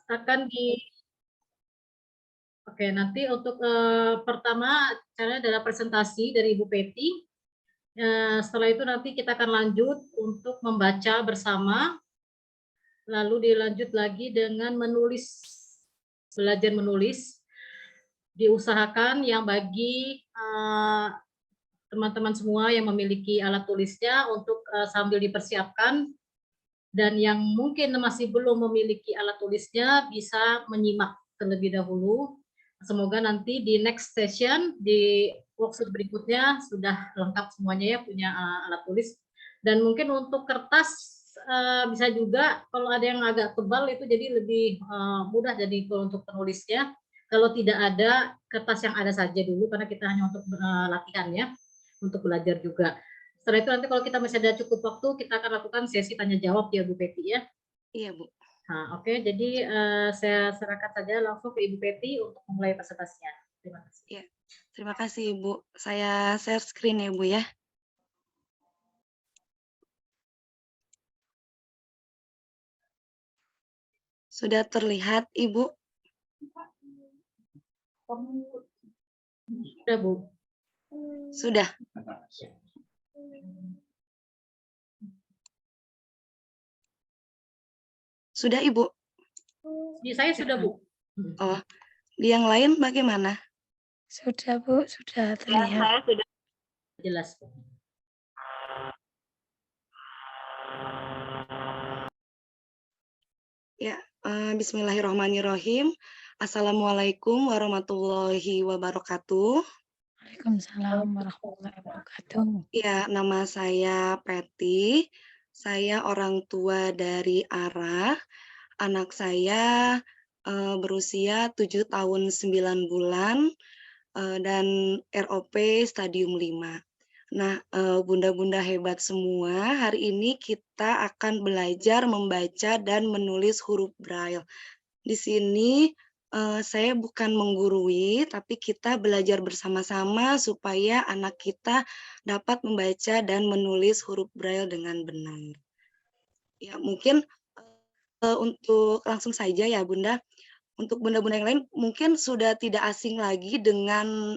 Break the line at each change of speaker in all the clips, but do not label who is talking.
akan di Oke, nanti untuk, pertama caranya adalah presentasi dari Ibu Peti, setelah itu nanti kita akan lanjut untuk membaca bersama, lalu dilanjut lagi dengan menulis, belajar menulis. Diusahakan yang bagi, teman-teman semua yang memiliki alat tulisnya untuk, sambil dipersiapkan, dan yang mungkin masih belum memiliki alat tulisnya bisa menyimak terlebih dahulu. Semoga nanti di next session, di workshop berikutnya sudah lengkap semuanya ya punya alat tulis. Dan mungkin untuk kertas bisa juga kalau ada yang agak tebal itu jadi lebih mudah jadi untuk penulisnya. Kalau tidak ada kertas yang ada saja dulu karena kita hanya untuk latihan ya, untuk belajar juga. Setelah itu nanti kalau kita masih ada cukup waktu, kita akan lakukan sesi tanya jawab ya Bu Peti ya.
Iya Bu.
Nah, oke, jadi saya serahkan saja langsung ke Ibu Peti untuk memulai presentasinya. Terima kasih.
Ya, terima kasih Ibu. Saya share screen ya Bu ya. Sudah terlihat Ibu?
Sudah Bu.
Sudah. Sudah Ibu?
Di saya sudah Bu.
Oh, di yang lain bagaimana?
Sudah Bu, sudah terlihat.
Saya sudah.
Jelas Bu.
Ya, bismillahirrahmanirrahim. Assalamualaikum warahmatullahi wabarakatuh.
Waalaikumsalam warahmatullahi wabarakatuh.
Ya, nama saya Peti. Saya orang tua dari Ara. Anak saya berusia 7 tahun 9 bulan dan ROP stadium 5. Nah, bunda-bunda hebat semua, hari ini kita akan belajar membaca dan menulis huruf Braille. Di sini saya bukan menggurui, tapi kita belajar bersama-sama supaya anak kita dapat membaca dan menulis huruf Braille dengan benar. Ya, mungkin untuk langsung saja ya Bunda. Untuk bunda-bunda yang lain mungkin sudah tidak asing lagi dengan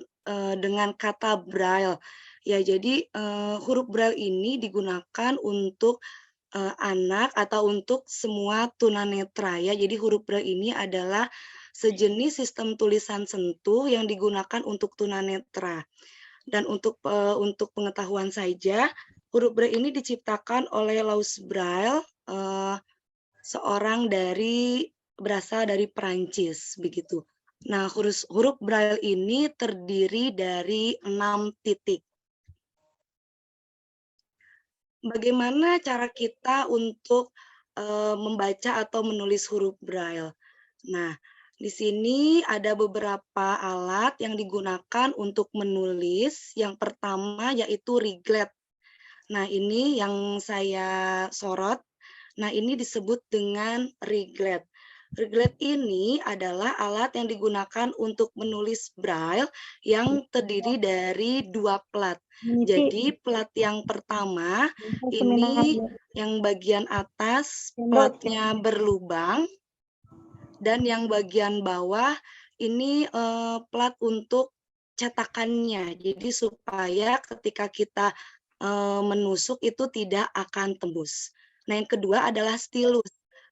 kata Braille. Ya, jadi huruf Braille ini digunakan untuk anak atau untuk semua tunanetra ya. Jadi huruf Braille ini adalah sejenis sistem tulisan sentuh yang digunakan untuk tunanetra. Dan untuk pengetahuan saja, huruf Braille ini diciptakan oleh Louis Braille, seorang berasal dari Perancis begitu. Nah, huruf Braille ini terdiri dari 6 titik. Bagaimana cara kita untuk membaca atau menulis huruf Braille? Nah, di sini ada beberapa alat yang digunakan untuk menulis. Yang pertama yaitu Riglet. Nah, ini yang saya sorot. Nah, ini disebut dengan Riglet. Riglet ini adalah alat yang digunakan untuk menulis Braille yang terdiri dari 2 plat. Jadi plat yang pertama ini yang bagian atas platnya berlubang dan yang bagian bawah ini plat untuk cetakannya. Jadi supaya ketika kita menusuk itu tidak akan tembus. Nah, yang kedua adalah stilus.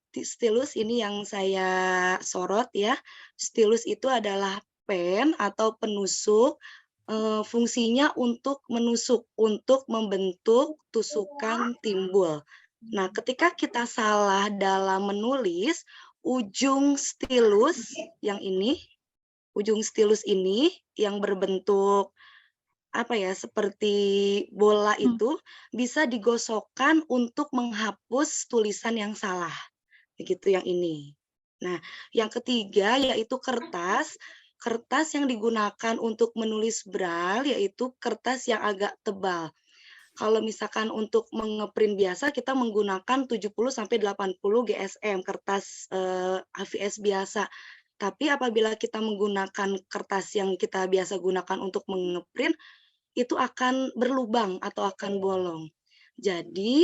Stilus ini yang saya sorot ya. Stilus itu adalah pen atau penusuk, fungsinya untuk menusuk, untuk membentuk tusukan timbul. Nah, ketika kita salah dalam menulis, ujung stilus yang ini, ujung stilus ini yang berbentuk seperti bola itu bisa digosokkan untuk menghapus tulisan yang salah. Begitu yang ini. Nah, yang ketiga yaitu kertas. Kertas yang digunakan untuk menulis Braille yaitu kertas yang agak tebal. Kalau misalkan untuk mengeprint biasa kita menggunakan 70 sampai 80 GSM kertas HVS biasa. Tapi apabila kita menggunakan kertas yang kita biasa gunakan untuk mengeprint itu akan berlubang atau akan bolong. Jadi,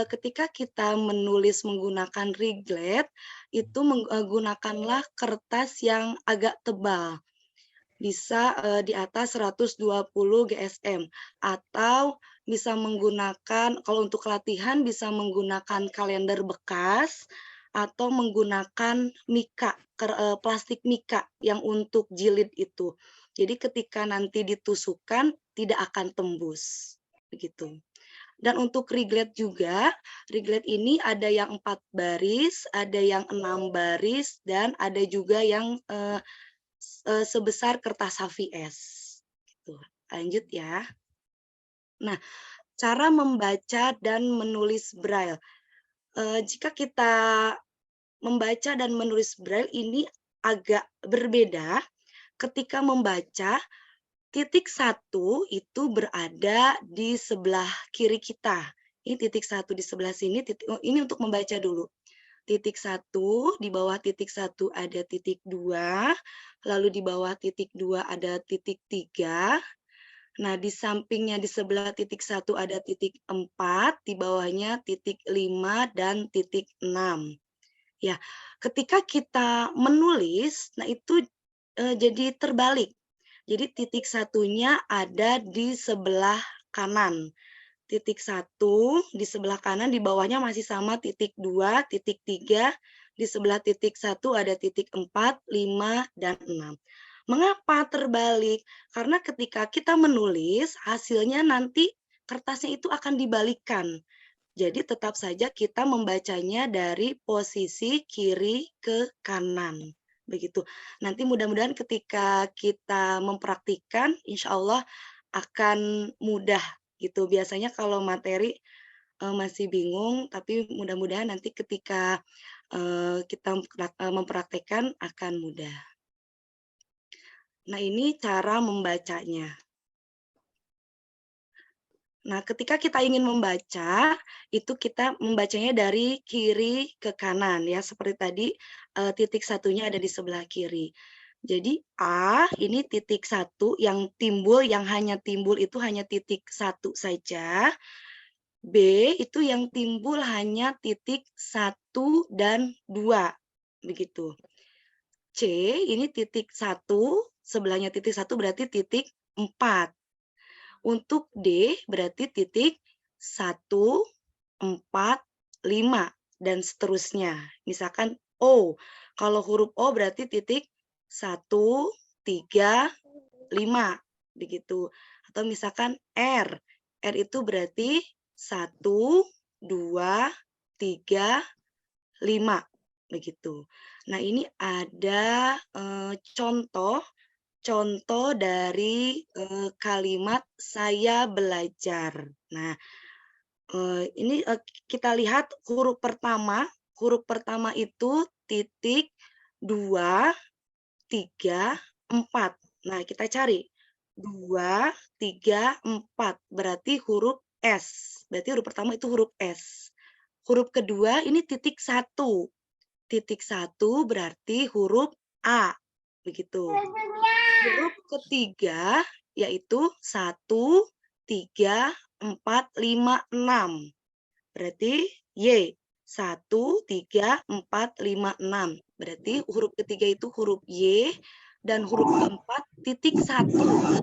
ketika kita menulis menggunakan Riglet, itu gunakanlah kertas yang agak tebal, bisa, di atas 120 GSM, atau bisa menggunakan kalau untuk latihan bisa menggunakan kalender bekas, atau menggunakan mika, plastik mika yang untuk jilid itu. Jadi ketika nanti ditusukkan, tidak akan tembus, begitu. Dan untuk Riglet juga, Riglet ini ada yang 4 baris, ada yang 6 baris, dan ada juga yang, sebesar kertas HVS, gitu. Lanjut ya. Nah, cara membaca dan menulis Braille. Jika kita membaca dan menulis Braille ini agak berbeda. Ketika membaca, titik 1 itu berada di sebelah kiri kita. Ini titik 1 di sebelah sini, ini untuk membaca dulu. Titik 1, di bawah titik 1 ada titik 2, lalu di bawah titik 2 ada titik 3. Nah, di sampingnya di sebelah titik 1 ada titik 4, di bawahnya titik 5 dan titik 6. Ya, ketika kita menulis, nah itu jadi terbalik. Jadi titik satunya ada di sebelah kanan. Titik 1 di sebelah kanan, di bawahnya masih sama titik 2, titik 3, di sebelah titik 1 ada titik 4, 5, dan 6. Mengapa terbalik? Karena ketika kita menulis, hasilnya nanti kertasnya itu akan dibalikkan. Jadi tetap saja kita membacanya dari posisi kiri ke kanan. Begitu. Nanti mudah-mudahan ketika kita mempraktikkan, insya Allah akan mudah gitu. Biasanya kalau materi masih bingung, tapi mudah-mudahan nanti ketika kita mempraktekkan akan mudah. Nah, ini cara membacanya. Nah, ketika kita ingin membaca, itu kita membacanya dari kiri ke kanan ya, seperti tadi titik satunya ada di sebelah kiri. Jadi A ini titik 1 yang timbul, yang hanya timbul itu hanya titik 1 saja. B itu yang timbul hanya titik 1 dan 2, begitu. C ini titik 1, sebelahnya titik 1 berarti titik 4. Untuk D berarti titik 1, 4, 5, dan seterusnya. Misalkan O, kalau huruf O berarti titik 1, 3, 5, begitu. Atau misalkan R, R itu berarti 1, 2, 3, 5, begitu. Nah, ini ada contoh dari kalimat "saya belajar". Nah, ini kita lihat huruf pertama itu titik 2, 3, 4. Nah, kita cari 2, 3, 4 berarti huruf S. Berarti huruf pertama itu huruf S. Huruf kedua ini titik 1. Titik 1 berarti huruf A. Begitu. Huruf ketiga yaitu 1, 3, 4, 5, 6. Berarti Y. 1, 3, 4, 5, 6. Berarti huruf ketiga itu huruf Y, dan huruf keempat titik 1.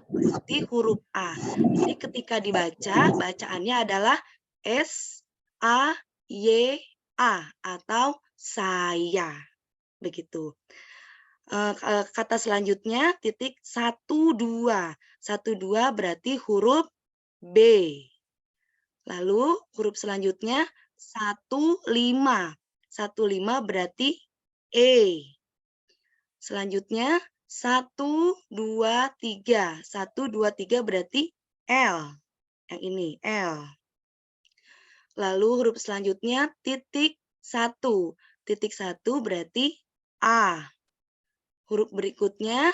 Berarti huruf A. Jadi ketika dibaca, bacaannya adalah S, A, Y, A, atau saya. Begitu. Kata selanjutnya titik 1, 2. 1, 2 berarti huruf B. Lalu huruf selanjutnya 1, 5. 1, 5 berarti E. Selanjutnya 1, 2, 3. 1, 2, 3 berarti L. Yang ini L. Lalu huruf selanjutnya titik 1. Titik 1 berarti A. Huruf berikutnya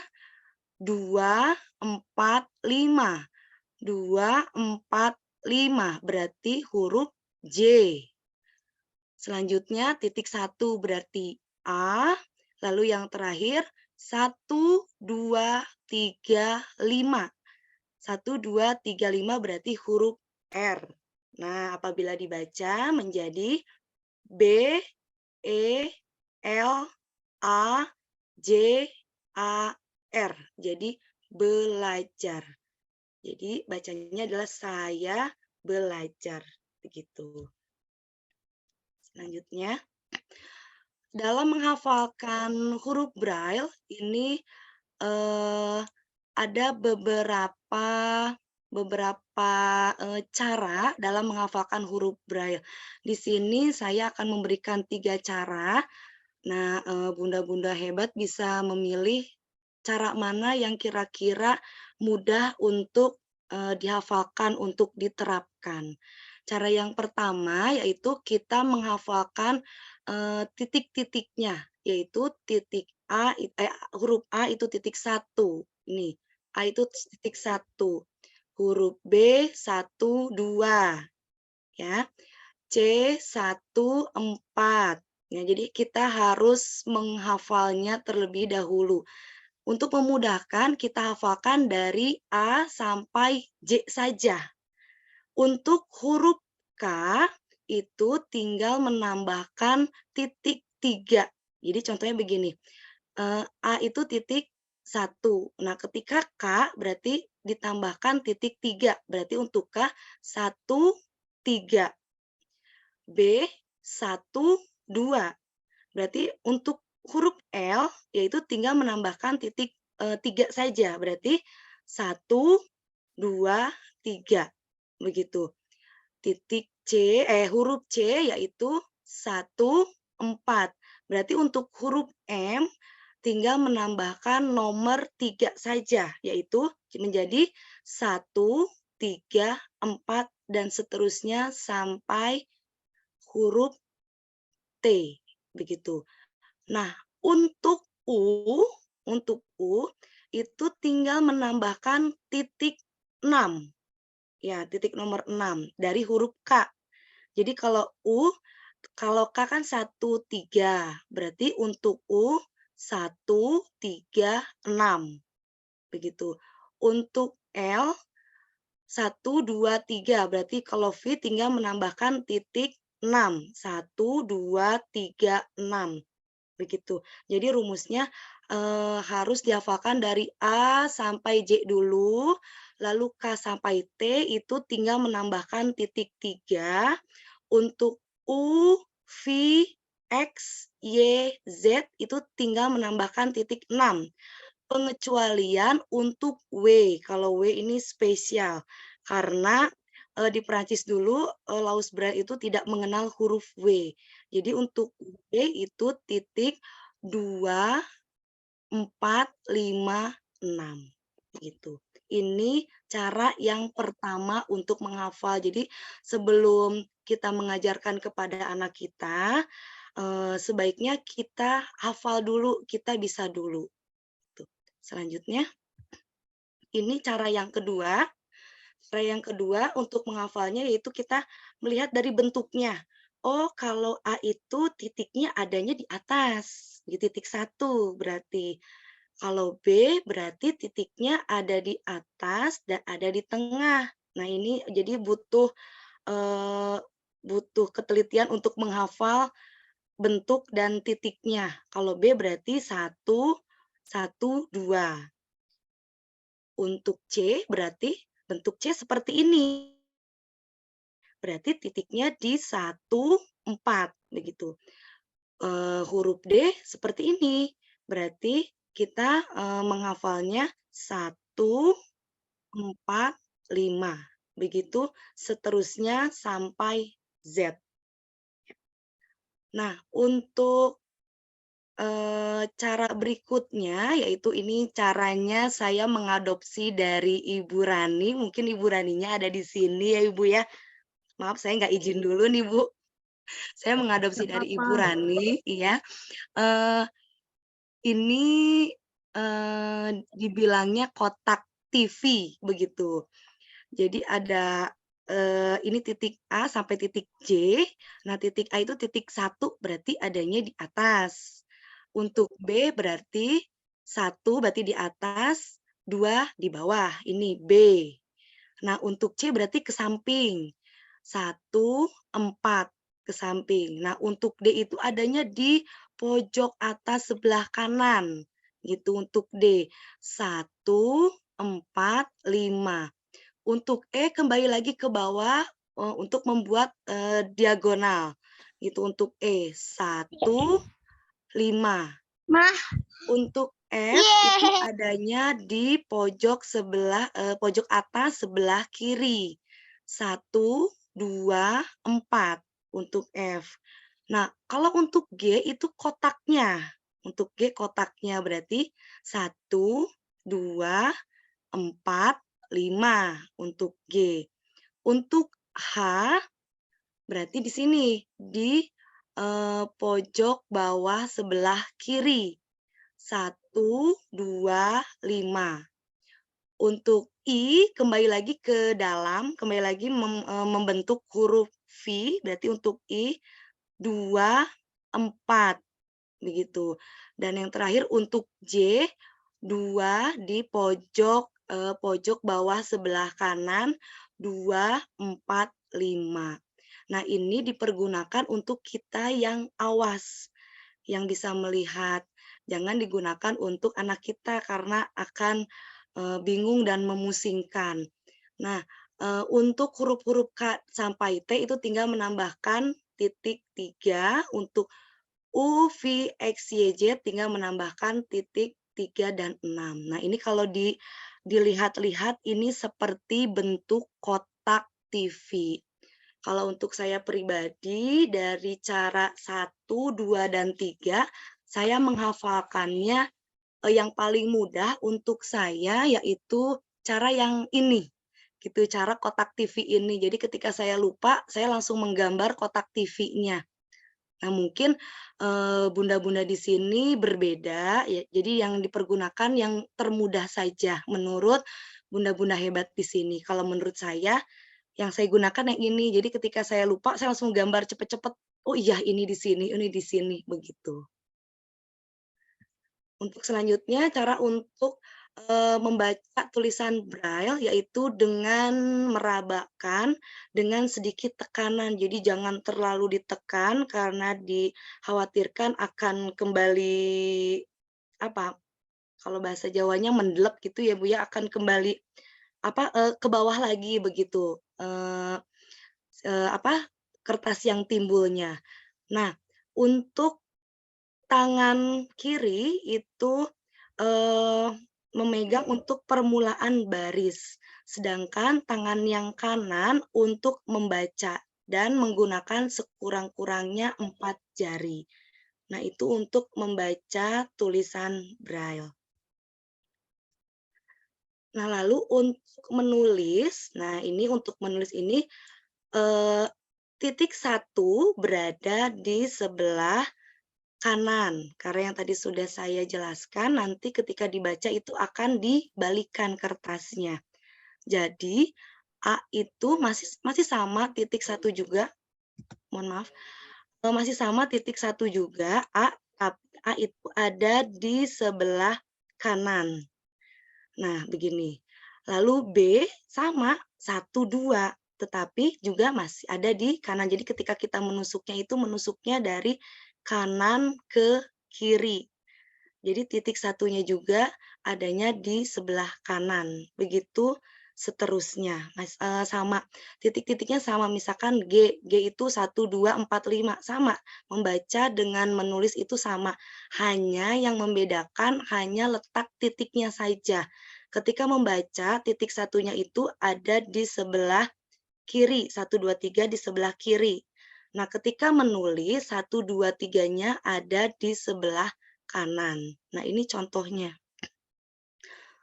2, 4, 5. 2, 4, 5 berarti huruf J. Selanjutnya titik 1 berarti A. Lalu yang terakhir 1, 2, 3, 5. 1, 2, 3, 5 berarti huruf R. Nah, apabila dibaca menjadi B, E, L, A, J, A, R. Jadi belajar. Jadi bacanya adalah saya belajar. Begitu. Selanjutnya, dalam menghafalkan huruf Braille ini ada beberapa cara dalam menghafalkan huruf Braille. Di sini saya akan memberikan 3 cara. Nah, bunda-bunda hebat bisa memilih cara mana yang kira-kira mudah untuk dihafalkan, untuk diterapkan. Cara yang pertama yaitu kita menghafalkan titik-titiknya, yaitu titik huruf A itu titik 1, ini, A itu titik 1, huruf B 1, 2, ya, C 1, 4. Ya, jadi kita harus menghafalnya terlebih dahulu. Untuk memudahkan, kita hafalkan dari A sampai J saja. Untuk huruf K, itu tinggal menambahkan titik 3. Jadi contohnya begini, A itu titik 1. Nah, ketika K berarti ditambahkan titik 3. Berarti untuk K 1, 3. B 1, 2. Berarti untuk huruf L yaitu tinggal menambahkan titik 3 saja. Berarti 1, 2, 3. Begitu. Titik C, huruf C yaitu 1, 4. Berarti untuk huruf M tinggal menambahkan nomor 3 saja, yaitu menjadi 1, 3, 4, dan seterusnya sampai huruf T, begitu. Nah, untuk U itu tinggal menambahkan titik 6. Ya, titik nomor 6 dari huruf K. Jadi kalau K kan 1, 3. Berarti untuk U 1, 3, 6. Begitu. Untuk L 1, 2, 3. Berarti kalau V tinggal menambahkan titik 6. 1, 2, 3, 6. Begitu. Jadi rumusnya harus dihafalkan dari A sampai J dulu, lalu K sampai T itu tinggal menambahkan titik 3. Untuk U, V, X, Y, Z itu tinggal menambahkan titik 6. Pengecualian untuk W. Kalau W ini spesial karena di Perancis dulu Laus Braille itu tidak mengenal huruf W. Jadi untuk W itu titik 2, 4, 5, 6 gitu. Ini cara yang pertama untuk menghafal. Jadi sebelum kita mengajarkan kepada anak kita, sebaiknya kita hafal dulu, kita bisa dulu. Tuh. Selanjutnya, ini cara yang kedua. Cara yang kedua untuk menghafalnya yaitu kita melihat dari bentuknya. Oh, kalau A itu titiknya adanya di atas, di titik 1 berarti. Kalau B berarti titiknya ada di atas dan ada di tengah. Nah, ini jadi eh, butuh ketelitian untuk menghafal bentuk dan titiknya. Kalau B berarti 1, 1, 2. Untuk C berarti bentuk C seperti ini. Berarti titiknya di 1, 4 begitu. Huruf D seperti ini. Berarti kita menghafalnya 1, 4, 5. Begitu seterusnya sampai Z. Nah, untuk cara berikutnya, yaitu ini caranya saya mengadopsi dari Ibu Rani, mungkin Ibu Raninya ada di sini ya Ibu ya. Maaf saya nggak izin dulu nih Bu, saya mengadopsi
Nggak
dari Ibu
apa-apa.
Rani, iya. Ini dibilangnya kotak TV begitu. Jadi ada ini titik A sampai titik J. Nah, titik A itu titik 1 berarti adanya di atas. Untuk B berarti 1 berarti di atas, 2 di bawah. Ini B. Nah, untuk C berarti ke samping. 1, 4 ke samping. Nah, untuk D itu adanya di pojok atas sebelah kanan, gitu untuk D. 1, 4, 5. Untuk E kembali lagi ke bawah, untuk membuat, diagonal, gitu untuk E. 1, 5.
Mah.
Untuk F itu adanya di pojok sebelah, pojok atas sebelah kiri. 1, 2, 4 untuk F. Nah, kalau untuk G itu kotaknya. Untuk G kotaknya berarti 1, 2, 4, 5 untuk G. Untuk H berarti di sini di pojok bawah sebelah kiri. 1, 2, 5. Untuk I kembali lagi ke dalam, kembali lagi membentuk huruf V, berarti untuk I 2, 4 begitu. Dan yang terakhir untuk J 2 di pojok pojok bawah sebelah kanan 2, 4, 5. Nah, ini dipergunakan untuk kita yang awas, yang bisa melihat. Jangan digunakan untuk anak kita karena akan bingung dan memusingkan. Nah, untuk huruf-huruf K sampai T itu tinggal menambahkan titik 3, untuk U, V, X, Y, Z tinggal menambahkan titik 3 dan 6. Nah, ini kalau dilihat-lihat ini seperti bentuk kotak TV. Kalau untuk saya pribadi dari cara 1, 2, dan 3, saya menghafalkannya yang paling mudah untuk saya yaitu cara yang ini, gitu, cara kotak TV ini. Jadi ketika saya lupa, saya langsung menggambar kotak TV-nya. Nah, mungkin bunda-bunda di sini berbeda ya. Jadi yang dipergunakan yang termudah saja menurut bunda-bunda hebat di sini. Kalau menurut saya yang saya gunakan yang ini. Jadi ketika saya lupa, saya langsung gambar cepet-cepet. Oh iya, ini di sini, begitu. Untuk selanjutnya, cara untuk membaca tulisan Braille yaitu dengan merabakan dengan sedikit tekanan. Jadi jangan terlalu ditekan karena dikhawatirkan akan kembali apa? Kalau bahasa Jawanya mendelep gitu ya Bu ya, akan kembali ke bawah lagi begitu. Kertas yang timbulnya. Nah, untuk tangan kiri itu memegang untuk permulaan baris, sedangkan tangan yang kanan untuk membaca dan menggunakan sekurang-kurangnya 4 jari. Nah, itu untuk membaca tulisan Braille. Nah, lalu untuk menulis, titik 1 berada di sebelah kanan, karena yang tadi sudah saya jelaskan, nanti ketika dibaca itu akan dibalikan kertasnya. Jadi, A itu masih sama titik 1 juga, mohon maaf, masih sama titik 1 juga, A itu ada di sebelah kanan. Nah, begini. Lalu B sama 1, 2, tetapi juga masih ada di kanan. Jadi ketika kita menusuknya dari kanan ke kiri. Jadi titik satunya juga adanya di sebelah kanan. Begitu seterusnya. Sama. Titik-titiknya sama. Misalkan G itu 1, 2, 4, 5. Sama. Membaca dengan menulis itu sama. Hanya yang membedakan hanya letak titiknya saja. Ketika membaca, titik satunya itu ada di sebelah kiri. 1, 2, 3 di sebelah kiri. Nah, ketika menulis 1, 2, 3-nya ada di sebelah kanan. Nah, ini contohnya.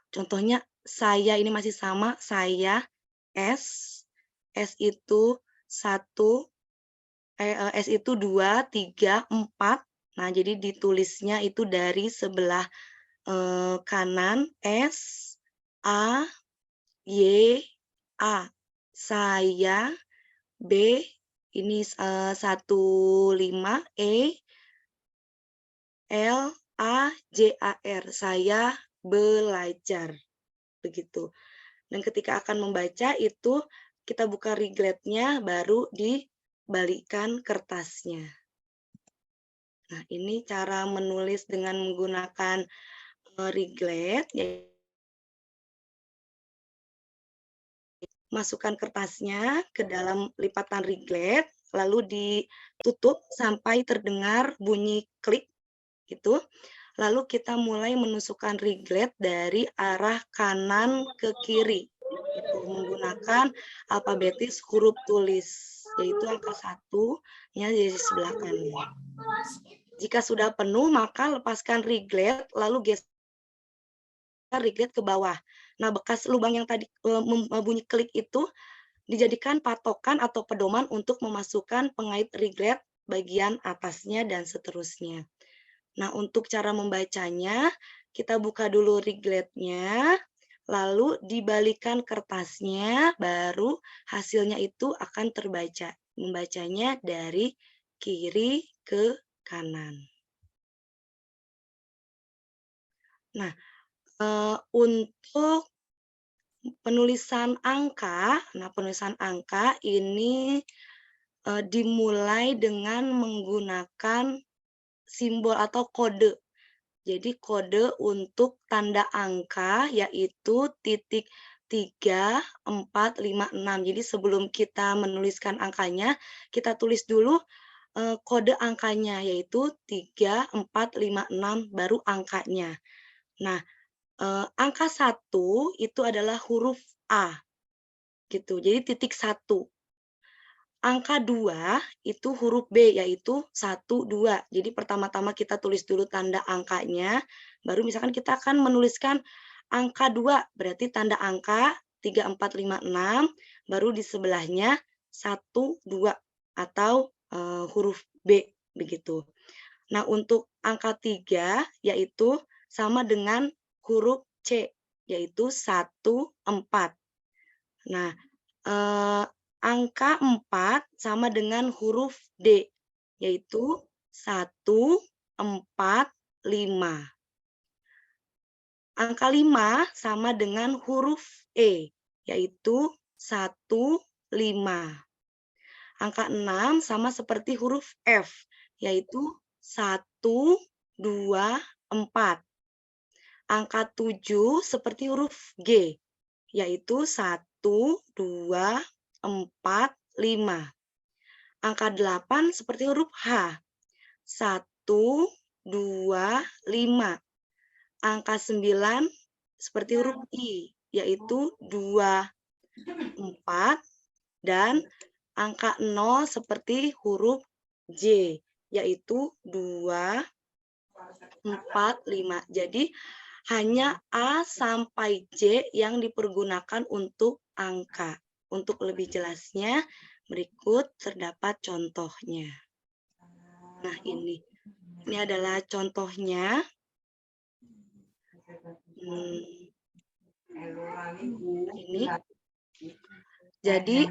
Contohnya saya ini masih sama, saya S itu 1, S itu 2, 3, 4. Nah, jadi ditulisnya itu dari sebelah kanan, S, A, Y, A. Saya, B, ini 15, E, L, A, J, A, R. Saya belajar. Begitu. Dan ketika akan membaca itu kita buka rigletnya, baru dibalikkan kertasnya. Nah, ini cara menulis dengan menggunakan riglet. Masukkan kertasnya ke dalam lipatan riglet, lalu ditutup sampai terdengar bunyi klik, gitu. Lalu kita mulai menusukkan riglet dari arah kanan ke kiri, gitu, menggunakan alfabetis huruf tulis, yaitu angka 1-nya di sebelah kanan. Jika sudah penuh, maka lepaskan riglet, lalu geser riglet ke bawah. Nah, bekas lubang yang tadi bunyi klik itu dijadikan patokan atau pedoman untuk memasukkan pengait riglet bagian atasnya dan seterusnya. Nah, untuk cara membacanya, kita buka dulu rigletnya, lalu dibalikan kertasnya, baru hasilnya itu akan terbaca. Membacanya dari kiri ke kanan. Nah, untuk penulisan angka, penulisan angka ini dimulai dengan menggunakan simbol atau kode. Jadi kode untuk tanda angka yaitu titik 3, 4, 5, 6. Jadi sebelum kita menuliskan angkanya, kita tulis dulu kode angkanya yaitu 3, 4, 5, 6 baru angkanya. Nah, angka 1 itu adalah huruf A, gitu. Jadi titik 1. Angka 2 itu huruf B, yaitu 1, 2. Jadi pertama-tama kita tulis dulu tanda angkanya, baru misalkan kita akan menuliskan angka 2, berarti tanda angka 3, 4, 5, 6, baru di sebelahnya 1, 2, atau huruf B, begitu. Nah, untuk angka 3, yaitu sama dengan huruf C, yaitu 1, 4. Nah, angka 4 sama dengan huruf D, yaitu 1, 4, 5. Angka 5 sama dengan huruf E, yaitu 1, 5. Angka 6 sama seperti huruf F, yaitu 1, 2, 4. Angka 7 seperti huruf G, yaitu 1, 2, 4, 5. Angka 8 seperti huruf H, 1, 2, 5. Angka 9 seperti huruf I, yaitu 2, 4. Dan angka 0 seperti huruf J, yaitu 2, 4, 5. Jadi hanya A sampai J yang dipergunakan untuk angka. Untuk lebih jelasnya, berikut terdapat contohnya. Nah, ini adalah contohnya. Ini. Jadi,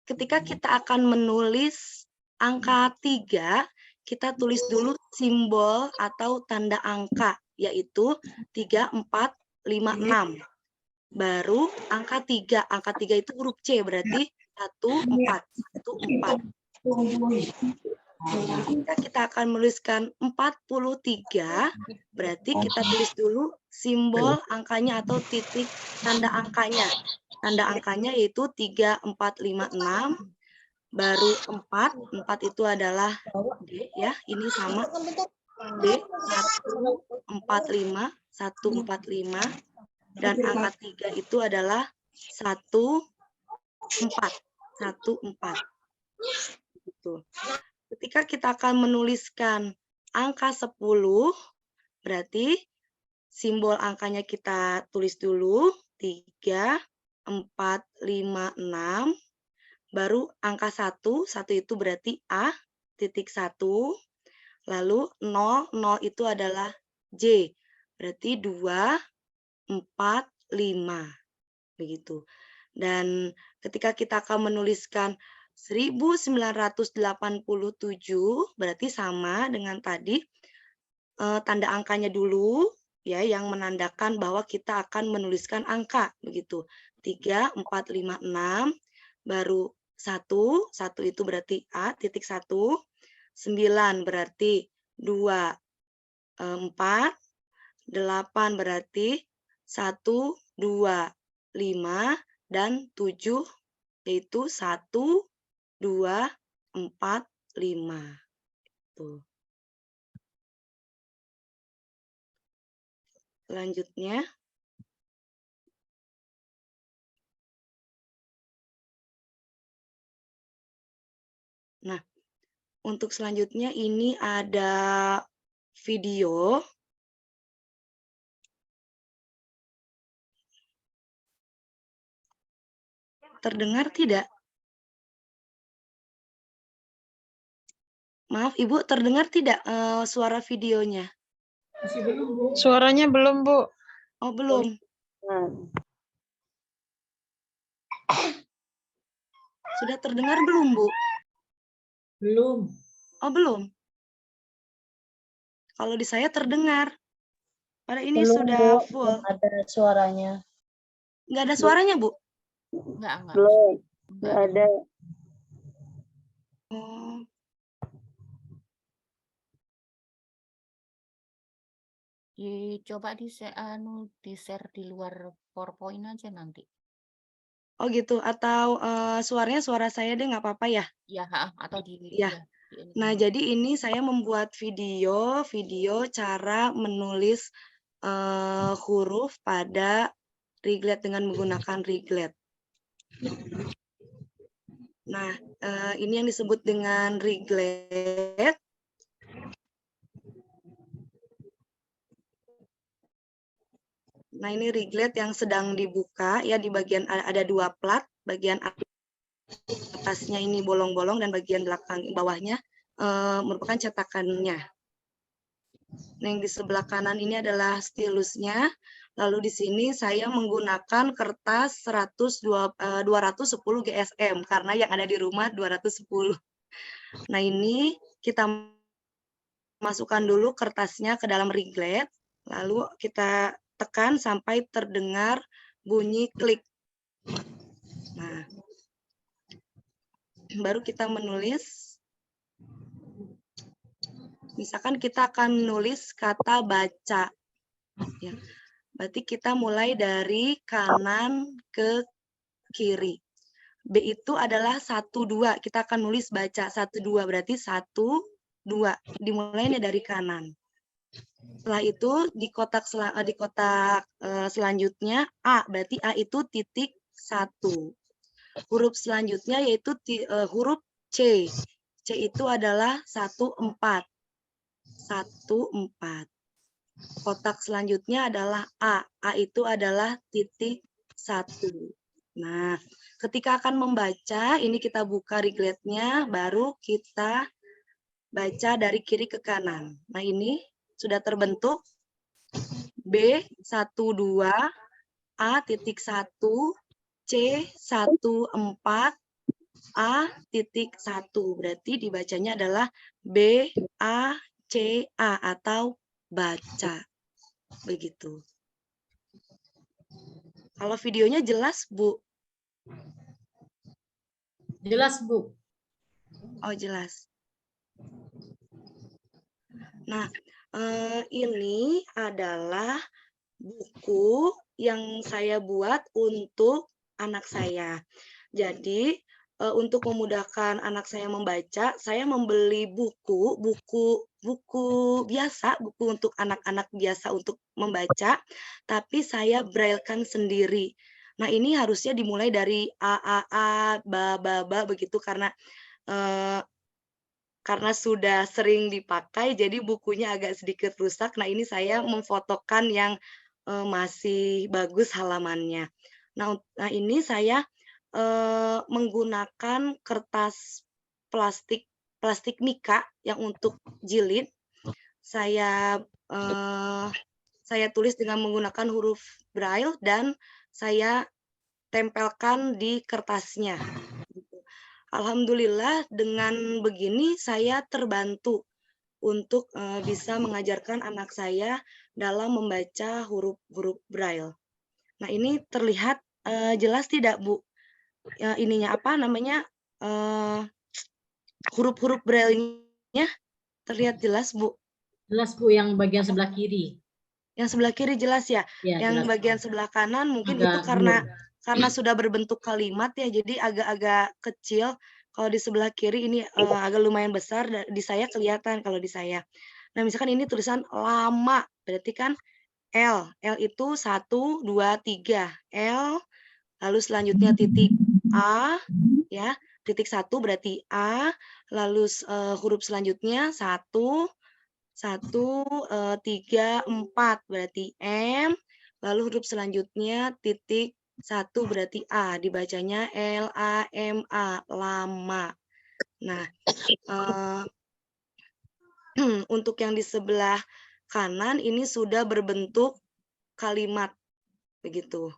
ketika kita akan menulis angka 3, kita tulis dulu simbol atau tanda angka, yaitu 3, 4, 5, 6. Baru angka 3. Angka 3 itu huruf C, berarti 1, 4. 1, 4. Jika kita akan menuliskan 43, berarti kita tulis dulu simbol angkanya atau titik tanda angkanya. Tanda angkanya yaitu 3, 4, 5, 6. Baru 4. 4 itu adalah D, ya. Ini sama D, 1, 4, 5. 1, 4, 5. Dan angka 3 itu adalah 1, 4. 1, 4. Gitu. Ketika kita akan menuliskan angka 10, berarti simbol angkanya kita tulis dulu 3, 4, 5, 6. Baru angka 1, 1 itu berarti A, titik 1. Lalu 0, 0 itu adalah J, berarti 2, 4, 5. Begitu. Dan ketika kita akan menuliskan 1987, berarti sama dengan tadi, tanda angkanya dulu, ya yang menandakan bahwa kita akan menuliskan angka begitu. 3, 4, 5, 6, baru 1, 1 itu berarti A, titik 1, 9 berarti 2, 4, 8 berarti 1, 2, 5, dan 7 yaitu 1, 2, 4, 5. Tuh. Selanjutnya, nah untuk selanjutnya ini ada video. Terdengar tidak? Maaf Ibu, terdengar tidak suara videonya?
Masih belum, Bu.
Suaranya belum, Bu.
Oh belum. Sudah terdengar belum Bu?
Belum.
Oh belum. Kalau di saya terdengar. Pada ini
Belum,
sudah
Bu.
full.
Belum ada suaranya.
Nggak ada suaranya Bu?
Enggak.
Belum. Nggak ada.
Oh,
Coba di-share di luar PowerPoint aja nanti.
oh gitu. Atau suaranya suara saya deh nggak apa-apa ya?
Ya, atau di
Ya.
ini
Nah,
juga.
jadi ini saya membuat video cara menulis huruf pada Riglet dengan menggunakan Riglet. Nah, ini yang disebut dengan Riglet. Nah, ini Riglet yang sedang dibuka ya, di bagian ada 2 plat, bagian atasnya ini bolong-bolong dan bagian belakang bawahnya merupakan cetakannya. Nah, yang di sebelah kanan ini adalah stilusnya. Lalu di sini saya menggunakan kertas 210 GSM karena yang ada di rumah 210. Nah, ini kita masukkan dulu kertasnya ke dalam Riglet, lalu kita tekan sampai terdengar bunyi klik. Nah, baru kita menulis. Misalkan kita akan menulis kata baca. Ya. Berarti kita mulai dari kanan ke kiri. B itu adalah 1, 2. Kita akan nulis baca 1, 2. Berarti 1, 2. Dimulainya dari kanan. Setelah itu di kotak selanjutnya A. Berarti A itu titik 1. Huruf selanjutnya yaitu huruf C. C itu adalah 1, 4. 1, 4. Kotak selanjutnya adalah A. A itu adalah titik 1. Nah, ketika akan membaca, ini kita buka Rigletnya, baru kita baca dari kiri ke kanan. Nah, ini sudah terbentuk B 12, A titik 1, C 14, A titik 1. Berarti dibacanya adalah B, A, C, A atau baca. Begitu. Kalau videonya jelas, Bu?
Jelas, Bu.
Oh, jelas. Nah, ini adalah buku yang saya buat untuk anak saya. Jadi, untuk memudahkan anak saya membaca, saya membeli buku biasa, buku untuk anak-anak biasa untuk membaca, tapi saya braillekan sendiri. Nah, ini harusnya dimulai dari A, ba, begitu karena sudah sering dipakai, jadi bukunya agak sedikit rusak. Nah, ini saya memfotokan yang masih bagus halamannya. Nah, ini saya menggunakan kertas plastik mika yang untuk jilid. Saya tulis dengan menggunakan huruf braille dan saya tempelkan di kertasnya. Alhamdulillah dengan begini saya terbantu untuk bisa mengajarkan anak saya dalam membaca huruf-huruf Braille. Nah, ini terlihat jelas tidak, Bu? Ininya apa namanya? Huruf-huruf Braille-nya terlihat jelas, Bu?
Jelas Bu yang bagian sebelah kiri.
Yang sebelah kiri jelas ya?
Ya,
Yang
jelas.
bagian sebelah kanan mungkin itu
Agak
karena sudah berbentuk kalimat ya, jadi agak-agak kecil. Kalau di sebelah kiri ini agak lumayan besar, di saya kelihatan kalau di saya. Nah, misalkan ini tulisan lama, berarti kan L. L itu 1, 2, 3. L, lalu selanjutnya titik A, ya. Titik 1 berarti A, lalu huruf selanjutnya 1, 3, 4 berarti M, lalu huruf selanjutnya titik 1 berarti A, dibacanya L-A-M-A, lama. Nah, untuk yang di sebelah kanan ini sudah berbentuk kalimat, begitu.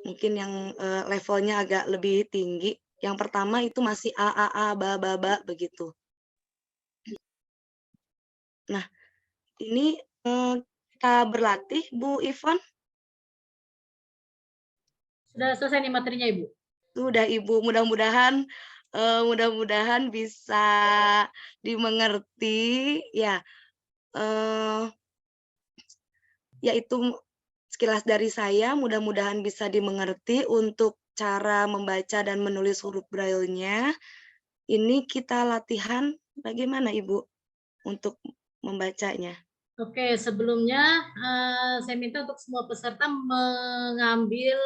Mungkin yang levelnya agak lebih tinggi. Yang pertama itu masih A, A, A, ba, ba, ba, begitu. Nah, ini kita berlatih, Bu Ivon.
Sudah selesai nih materinya, Ibu?
Sudah, Ibu. Mudah-mudahan bisa dimengerti, ya. Yaitu sekilas dari saya, mudah-mudahan bisa dimengerti untuk cara membaca dan menulis huruf Braille-nya. Ini kita latihan bagaimana, Ibu, untuk membacanya?
Oke, sebelumnya saya minta untuk semua peserta mengambil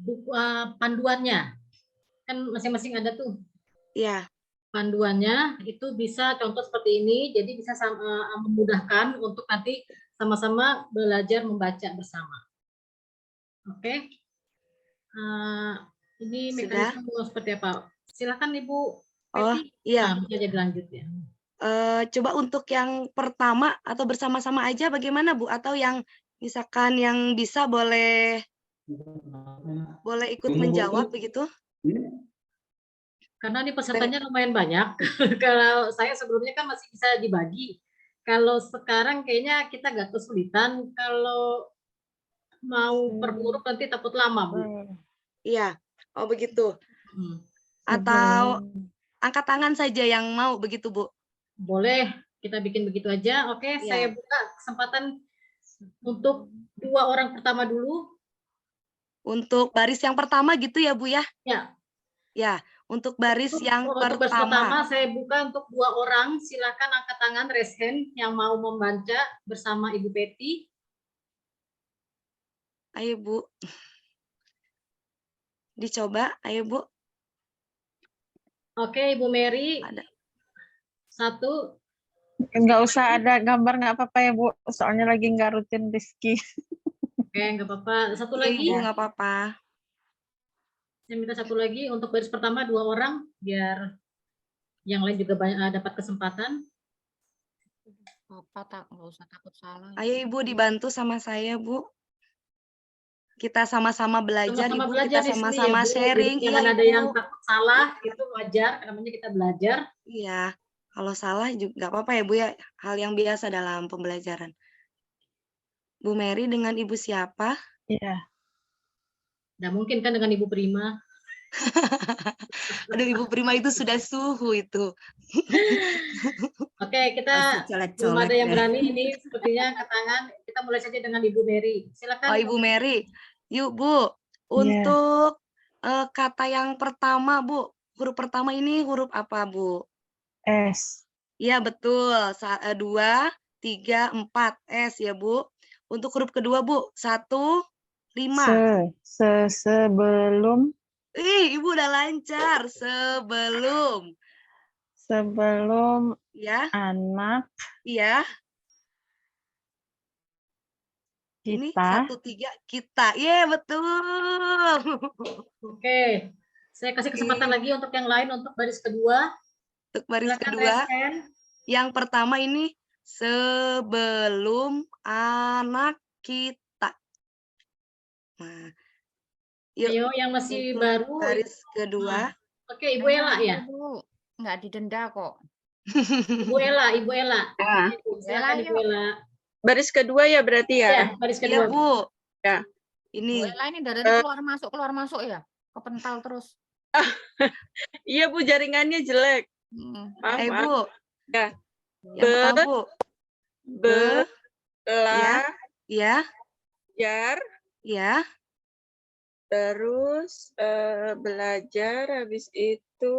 buku panduannya. Kan masing-masing ada tuh
Ya,
panduannya, itu bisa contoh seperti ini, jadi bisa memudahkan untuk nanti sama-sama belajar membaca bersama. Oke. Ini
sudah.
mekanisme seperti apa? Silakan Ibu
Oh,
Peti.
iya.
Bisa dilanjut ya.
Coba untuk yang pertama atau bersama-sama aja bagaimana, Bu? Atau yang misalkan yang bisa boleh ikut menjawab begitu?
Karena ini pesertanya lumayan banyak. Kalau saya sebelumnya kan masih bisa dibagi. Kalau sekarang kayaknya kita agak kesulitan. Kalau mau per huruf nanti takut lama, Bu.
Iya. Oh, begitu. Atau angkat tangan saja yang mau begitu, Bu?
Boleh, kita bikin begitu aja. Oke,
Iya.
saya buka kesempatan untuk 2 orang pertama dulu.
Untuk baris yang pertama gitu ya, Bu ya?
Ya.
Ya, untuk baris yang
Untuk baris pertama
pertama.
saya buka untuk 2 orang. Silakan angkat tangan, raise hand yang mau membaca bersama Ibu Peti.
Ayo, Bu. Dicoba, ayo, Bu.
Oke, Ibu Mary.
Ada.
1.
Nggak usah ada gambar, nggak apa-apa ya, Bu. Soalnya lagi nggak rutin Rizky.
Oke, nggak apa-apa. Satu
Iya,
lagi.
Ibu, nggak apa-apa.
Saya minta 1 lagi untuk baris pertama 2 orang biar yang lain juga dapat kesempatan.
Nggak usah takut salah.
Ayo, Ibu, dibantu sama saya, Bu. Kita sama-sama belajar,
Sama-sama
Ibu.
belajar
Kita
di sini ya,
sama-sama
Bu.
sharing.
Jadi jangan
Iya,
ada
Ibu.
yang takut salah, itu wajar, namanya kita belajar.
Iya, kalau salah juga nggak apa-apa ya, Bu ya. Hal yang biasa dalam pembelajaran. Bu Mary dengan Ibu siapa?
Iya.
Nggak mungkin kan dengan Ibu Prima.
Aduh, Ibu Prima itu sudah suhu itu.
Oke, kita belum ada yang berani ini sepertinya angkat tangan. Kita mulai saja dengan Ibu Mary. Silakan.
Oh, Ibu Mary. Yuk, Bu. Untuk kata yang pertama, Bu. Huruf pertama ini huruf apa, Bu?
S.
Iya, betul. 2, 3, 4. S ya, Bu. Untuk huruf kedua, Bu. 1, 5.
Sebelum.
Ibu udah lancar. Sebelum. Ya.
Anak.
Iya.
Kita.
Ini 1, 3, kita. Iya, betul.
Oke. Saya kasih kesempatan lagi untuk yang lain untuk baris kedua.
Untuk baris
Silakan
kedua.
raise hand.
Yang pertama ini sebelum anak kita. Nah, yuk.
Ayo yang masih
untuk
baru.
baris kedua.
Oke, Ibu Ella ya.
Bu, nggak didenda kok.
Ibu Ella, Ibu Ella.
Nah,
Silakan Ibu
yuk.
Ella.
baris kedua ya berarti ya.
Ya, baris
Iya,
kedua.
Bu.
Ya.
Bu
Ini.
Ella ini dari keluar masuk ya? Kepental terus.
Iya Bu, jaringannya jelek. Maaf, maaf.
Bu.
Ya.
Yang pertama, Bu.
Belajar,
Ya, ya.
terus belajar, habis itu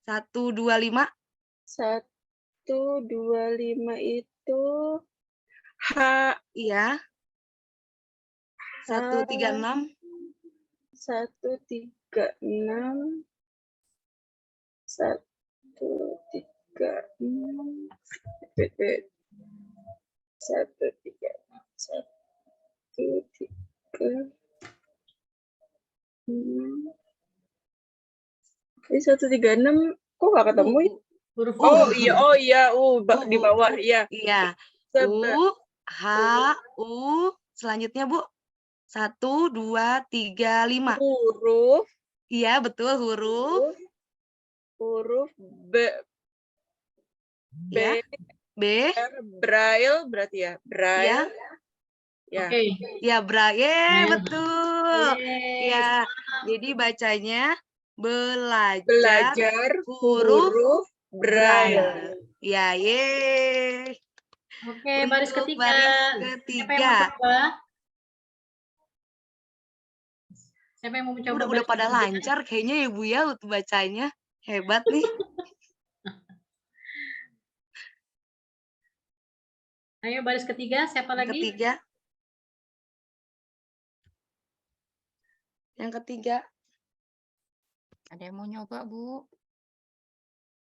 125.
125 itu H.
Iya. 136.
136. 136. 136 kok nggak ketemu ya?
Huruf U.
Oh iya, di bawah, iya.
Iya.
Seba-
U, H, U. Selanjutnya, Bu. 1, 2, 3, 5.
Huruf,
Iya, betul. Huruf.
huruf B,
Ya. B.
Braille berarti ya, Braille. Ya.
Oke.
Ya,
Ya.
betul.
Yeay,
Ya. Jadi bacanya belajar
Belajar huruf Braille.
Ya, yeay.
Oke, baris
Untuk
ketiga.
baris
Siapa yang mau
ketiga.
coba? Siapa yang mau mencoba?
Udah
baris
pada
ketiga?
lancar kayaknya ya, Bu ya, untuk bacanya. Hebat nih.
Ayo baris ketiga, siapa lagi?
Ketiga. Yang ketiga.
Ada yang mau nyoba, Bu?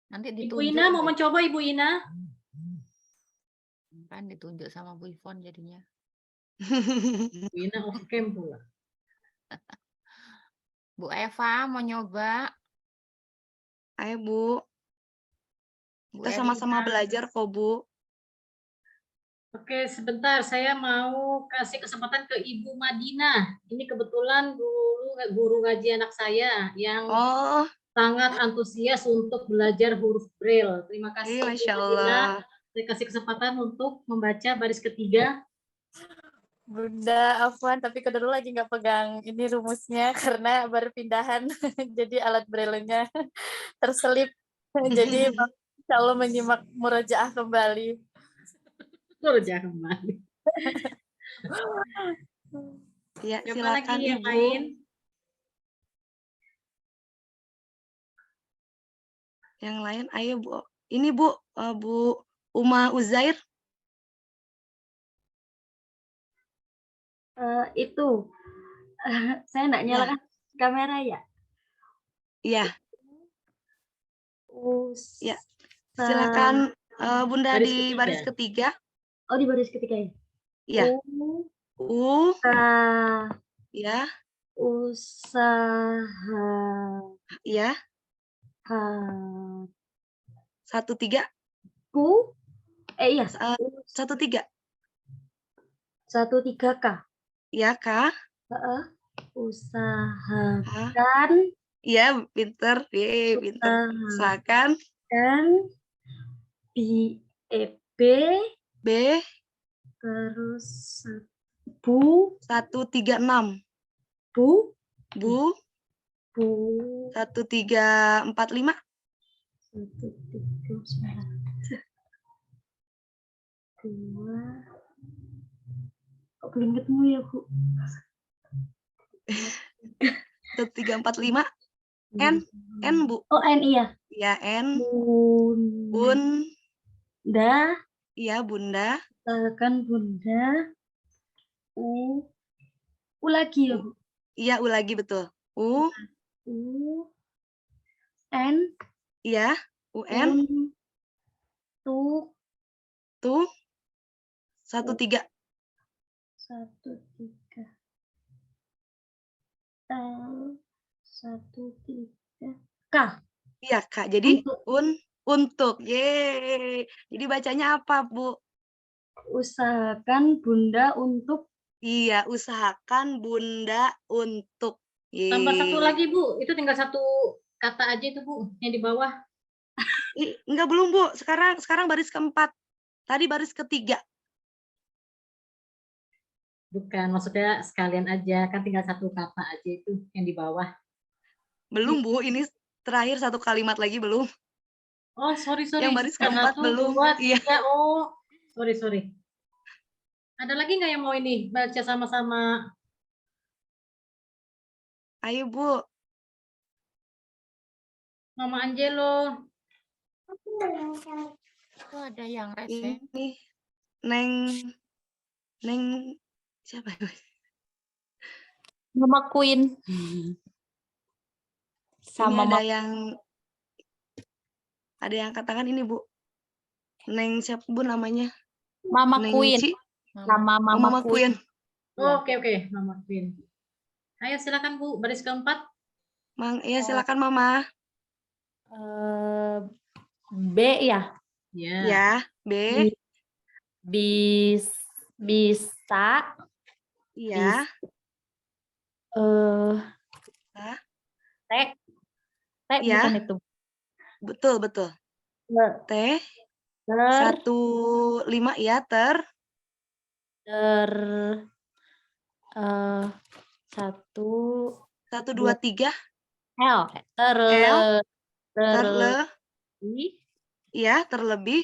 Nanti
Ibu
ditunjuk.
Ina mau mencoba, Ibu Ina?
Kan ditunjuk sama Bu Ivon jadinya.
Ibu Ina off cam pula.
Bu Eva mau nyoba?
Ayo, Bu.
Bu
Kita sama-sama
Erlina.
belajar kok, Bu.
Oke, sebentar. Saya mau kasih kesempatan ke Ibu Madinah. Ini kebetulan guru ngaji anak saya yang
Oh,
sangat antusias untuk belajar huruf Braille. Terima kasih,
iya,
Ibu
Masya
Madinah.
Allah.
Saya kasih kesempatan untuk membaca baris ketiga.
Bunda Afwan, tapi kedua lagi nggak pegang ini rumusnya karena baru pindahan, jadi alat braille-nya terselip. Jadi insya Allah menyimak murojaah kembali.
Kerja kembali.
Ya,
Siapa
silakan
lagi yang
Ibu.
lain?
Yang lain, ayo Bu. Ini Bu, Bu Uma Uzair.
Itu saya nggak nyalakan kamera ya.
Iya,
Ya.
silakan Bunda
Baris
di
ketiga.
baris ketiga.
Oh, di baris ketiga ya.
Iya. U, ya,
Usaha.
ya. 13.
Iya.
13.
13K.
Ya, Kak.
Usahakan.
Iya, pinter. Yeay, pinter. Silakan.
Dan B,
B,
terus Bu,
136.
Bu,
Bu, 1345.
2. Kok belum ketemu ya, Bu?
1345. N, Bu.
Oh, N, iya.
Ya, N.
Bunda.
Iya, Bunda.
Usahakan Bunda. U lagi ya, Bu?
Iya, U lagi betul. U,
N.
iya, UN.
Untuk.
Tuh. 13.
13. K.
Iya, Kak. Jadi
Untuk.
untuk. Yeay. Jadi bacanya apa, Bu?
Usahakan Bunda untuk.
Iya, usahakan Bunda untuk.
Tambah satu
Yeay.
lagi, Bu. Itu tinggal satu kata aja itu, Bu, yang di bawah.
Enggak, belum, Bu. Sekarang baris keempat. Tadi baris ketiga.
Bukan, maksudnya sekalian aja, kan tinggal satu kata aja itu yang di bawah.
Belum, Bu. Ini terakhir satu kalimat lagi belum.
Oh, sorry.
Yang baris keempat
1,
belum.
2,
Iya.
3. Oh, sorry. Ada lagi nggak yang mau ini baca sama-sama?
Ayo, Bu.
Mama Angelo.
Itu ada yang rese.
Ini Neng siapa?
Mama Queen. Sama
Ini ada yang katakan ini, Bu. Neng siapa, Bu, namanya?
Mama
Neng
Queen.
Ci.
Sama
Oh,
Mama
Mama Queen.
Oh, oke, Mama Queen. Ayo silakan Bu, baris keempat.
Iya, silakan Mama.
B ya.
Ya.
Ya, B.
Bisa.
Iya. T.
T
Ya.
bukan itu.
Betul. T. 15 ya, 1, 2, 3.
L.
Iya, terlebih.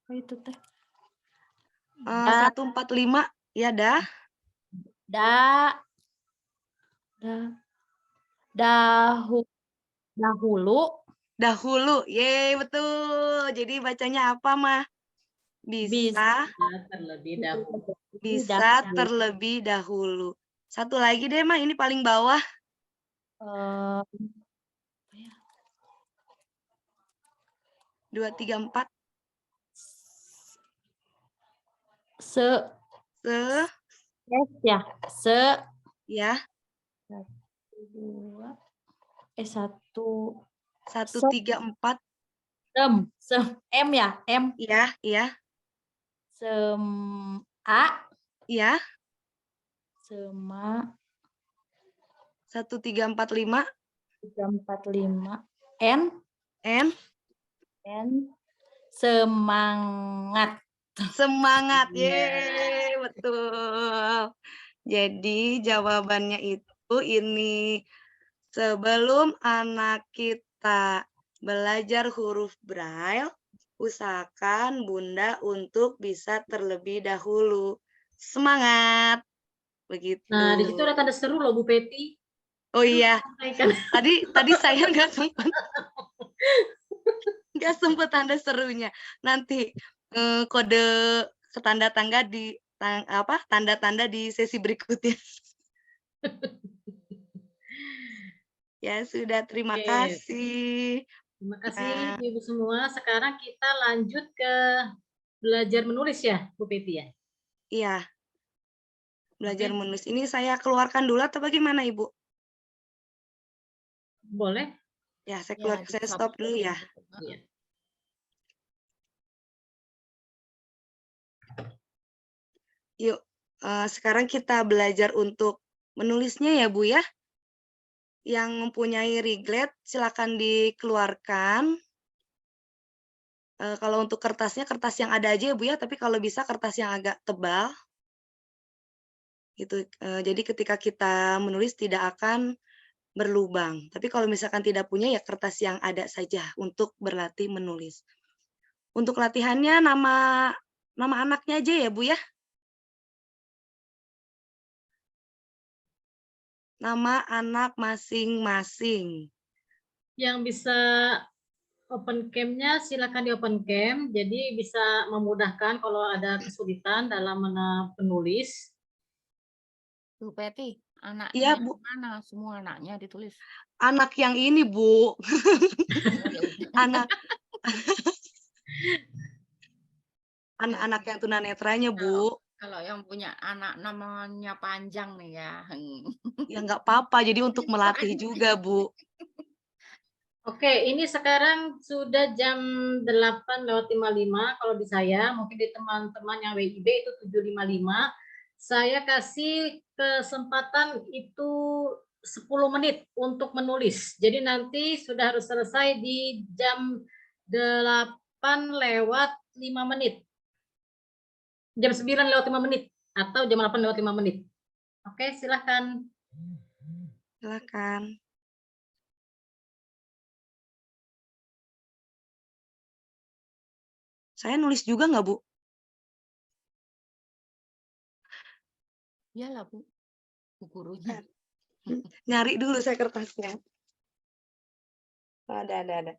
Apa itu teh?
145 ya, dah. Dahulu. Yeay, betul. Jadi bacanya apa, Mah? Bisa
terlebih dahulu.
Bisa terlebih dahulu. Satu lagi deh, Mah. Ini paling bawah. 2, 3, 4. Ya.
1,
3, 4.
M ya, M.
Iya.
A.
Iya. 1,
1,
3, 4, 5.
3, 4, 5. N. Semangat.
Yeay, betul. Jadi jawabannya itu ini. Sebelum anak kita belajar huruf Braille, usahakan Bunda untuk bisa terlebih dahulu. Semangat. Begitu.
Nah, di situ ada tanda seru loh Bu Peti.
Oh iya. Tadi saya nggak sempat tanda serunya. Nanti kode tanda-tanda di sesi berikutnya. Ya sudah, terima kasih.
Terima kasih Ibu semua. Sekarang kita lanjut ke belajar menulis ya, Bu Peti ya?
Iya. Belajar menulis. Ini saya keluarkan dulu atau bagaimana, Ibu?
Boleh.
Ya, saya stop dulu ya.
Iya.
Yuk, sekarang kita belajar untuk menulisnya ya, Bu ya. Yang mempunyai Reglet, silakan dikeluarkan. Kalau untuk kertasnya, kertas yang ada aja ya, Bu ya. Tapi kalau bisa kertas yang agak tebal. Gitu. Jadi ketika kita menulis tidak akan berlubang. Tapi kalau misalkan tidak punya, ya kertas yang ada saja untuk berlatih menulis. Untuk latihannya nama anaknya aja ya, Bu ya. Nama anak masing-masing.
Yang bisa open cam-nya silakan di open cam. Jadi bisa memudahkan kalau ada kesulitan dalam menulis.
Bu Peti, anaknya
Iya, Bu.
mana? Semua anaknya ditulis.
Anak yang ini, Bu. Anak-anak yang tunanetranya, Bu.
Kalau yang punya anak namanya panjang nih ya.
Ya nggak apa-apa, jadi untuk melatih juga, Bu.
Oke, ini sekarang sudah jam 8:55 kalau di saya, mungkin di teman-teman yang WIB itu 7:55. Saya kasih kesempatan itu 10 menit untuk menulis. Jadi nanti sudah harus selesai di jam 8:05. Jam 9:05 atau jam 8:05. Oke, silakan.
Silakan. Saya nulis juga nggak, Bu?
Iyalah Bu, Bu gurunya.
Nyari dulu saya kertasnya. Ada.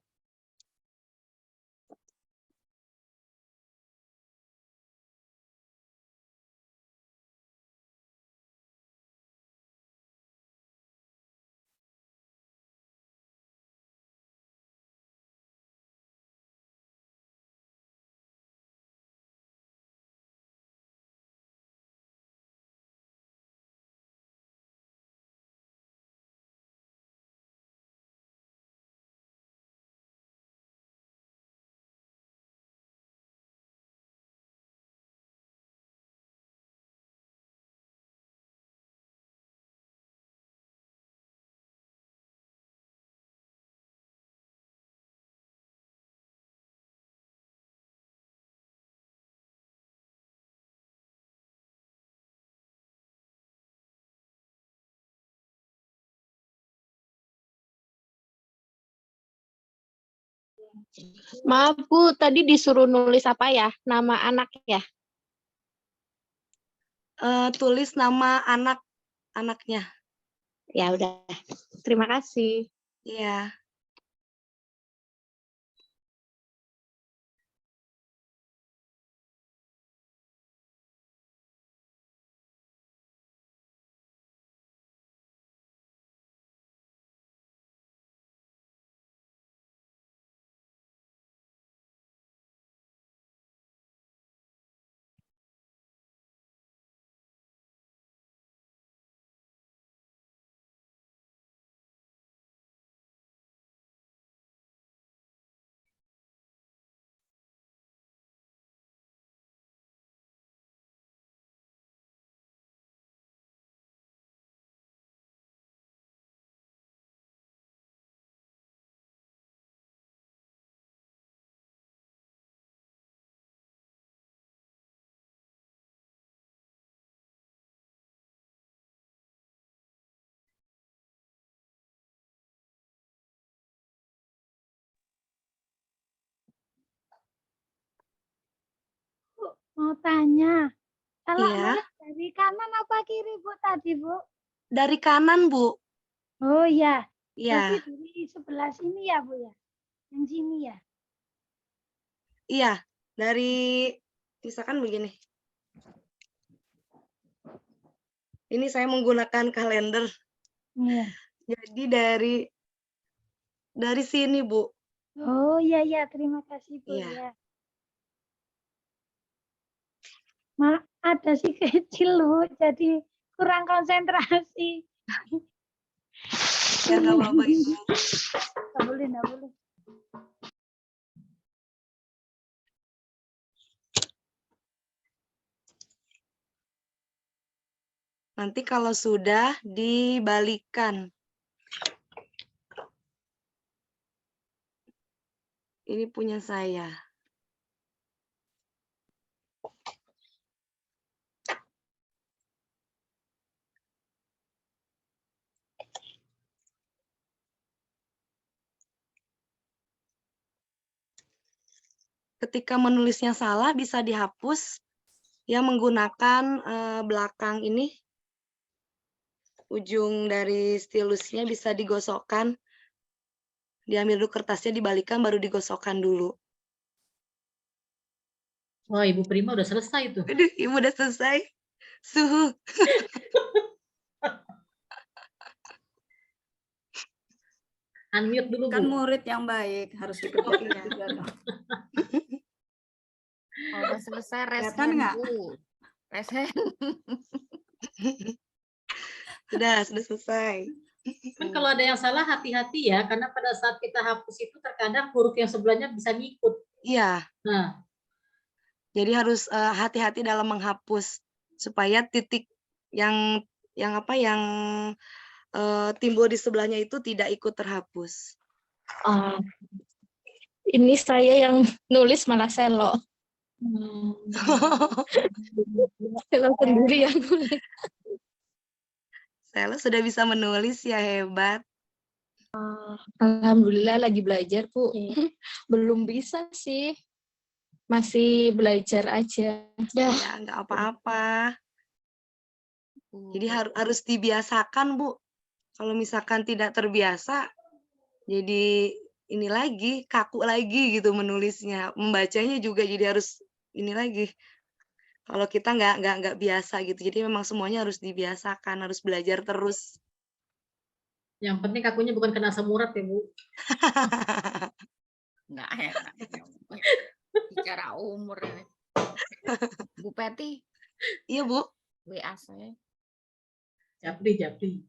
Maaf Bu, tadi disuruh nulis apa ya? Nama anak ya?
Tulis nama anaknya.
Ya udah. Terima kasih.
Iya.
Mau tanya, kalau
Iya.
nulis dari kanan apa kiri Bu tadi Bu?
Dari kanan, Bu.
Oh iya, berarti
Iya.
dari sebelah sini ya Bu ya? Yang sini ya?
Iya. Dari misalkan begini. Ini saya menggunakan kalender.
Iya.
Jadi dari sini, Bu.
Oh iya, terima kasih Bu
Iya.
ya. Ada si kecil Bu, jadi kurang konsentrasi.
Ya nggak apa-apa, Ibu.
Nggak boleh.
Nanti kalau sudah dibalikan. Ini punya saya. Ketika menulisnya salah bisa dihapus ya menggunakan belakang ini. Ujung dari stilusnya bisa digosokkan. Diambil dulu kertasnya, dibalikan, baru digosokkan dulu.
Wah, Ibu Prima udah selesai tuh.
Aduh, Ibu udah selesai. Suhu.
Unmute dulu,
Kan
Bu.
murid yang baik harus dikerjain juga dong.
Oh, udah selesai raise
Kelihatan
hand
nggak?
Bu. Raise hand.
Sudah selesai.
Kan kalau ada yang salah hati-hati ya, karena pada saat kita hapus itu terkadang huruf yang sebelahnya bisa ngikut.
Iya.
Nah,
Jadi harus hati-hati dalam menghapus supaya titik yang timbul di sebelahnya itu tidak ikut terhapus.
Ah, ini saya yang nulis malah Selo. Selo sendiri yang nulis.
Selo sudah bisa menulis ya, hebat.
Alhamdulillah lagi belajar, Bu. Belum bisa sih. Masih belajar aja.
Ya, nggak apa-apa. Jadi harus dibiasakan, Bu. Kalau misalkan tidak terbiasa, jadi ini lagi, kaku lagi gitu menulisnya. Membacanya juga jadi harus ini lagi. Kalau kita nggak biasa gitu. Jadi memang semuanya harus dibiasakan, harus belajar terus.
Yang penting kakunya bukan kena asam urat ya, Bu.
Enggak ya. Bicara umur ini. Bu Peti,
Iya, Bu.
WA saya.
Japri.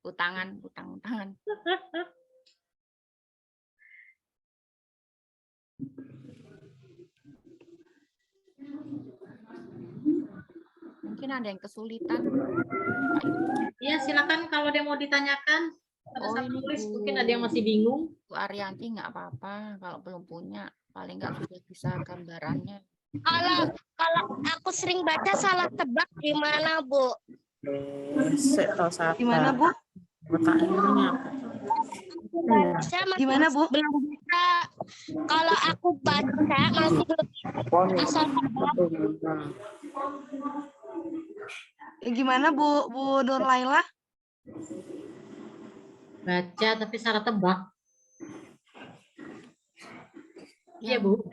Utangan. Mungkin ada yang kesulitan.
Iya, silakan kalau ada yang mau ditanyakan pada saat
ini
tulis.
Bu.
Mungkin ada yang masih bingung.
Bu Arianti nggak apa-apa kalau belum punya, paling nggak sudah bisa gambarannya.
Kalau aku sering baca salah tebak gimana, Bu?
Gimana, Bu?
Saya masih
Gimana, Bu?
belum bisa. Kalau aku baca masih belum asal tebak.
Gimana, Bu Nur Laila?
Baca tapi salah tebak. Iya, Bu.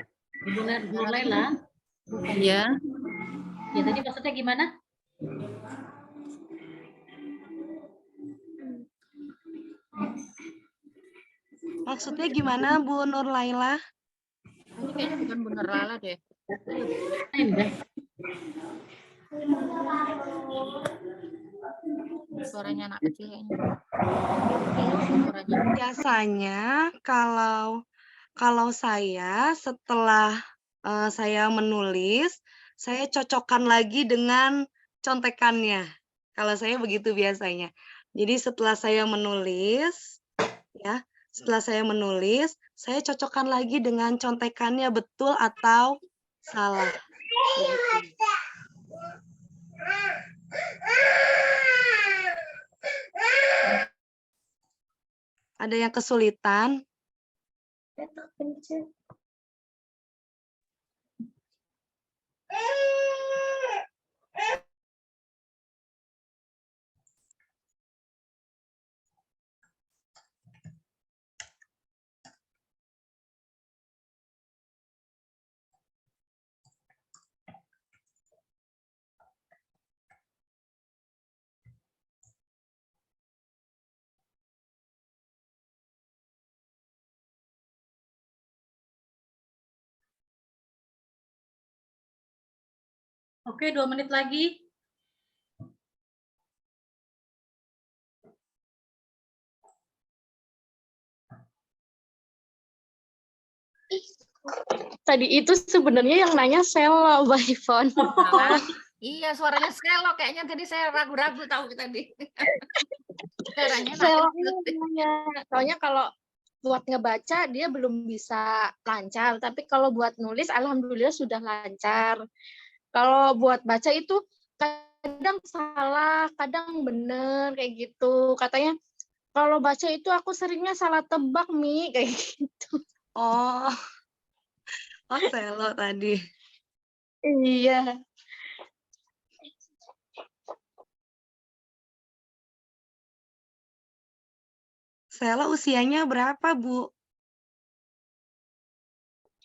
Ibu Nur Laila.
Iya.
Ya, tadi maksudnya gimana?
Maksudnya gimana, Bu Nur Laila?
Ini kayaknya bukan bener Lala deh.
Enggak.
Suaranya anak kecil kayaknya. Suaranya.
Biasanya kalau saya setelah saya menulis, saya cocokkan lagi dengan contekannya. Kalau saya begitu biasanya. Jadi setelah saya menulis, saya cocokkan lagi dengan contekannya betul atau salah. Begitu. Ada yang kesulitan?
Oke, 2 menit lagi.
Tadi itu sebenarnya yang nanya Selo, Mbak Ivon.
Iya, suaranya Selo. Kayaknya tadi saya ragu-ragu tahu tadi. Suaranya
Selo soalnya kalau buat ngebaca dia belum bisa lancar, tapi kalau buat nulis alhamdulillah sudah lancar. Kalau buat baca itu kadang salah, kadang bener kayak gitu. Katanya kalau baca itu aku seringnya salah tebak, Mi, kayak gitu.
Oh, Selo tadi.
Iya.
Selo usianya berapa, Bu?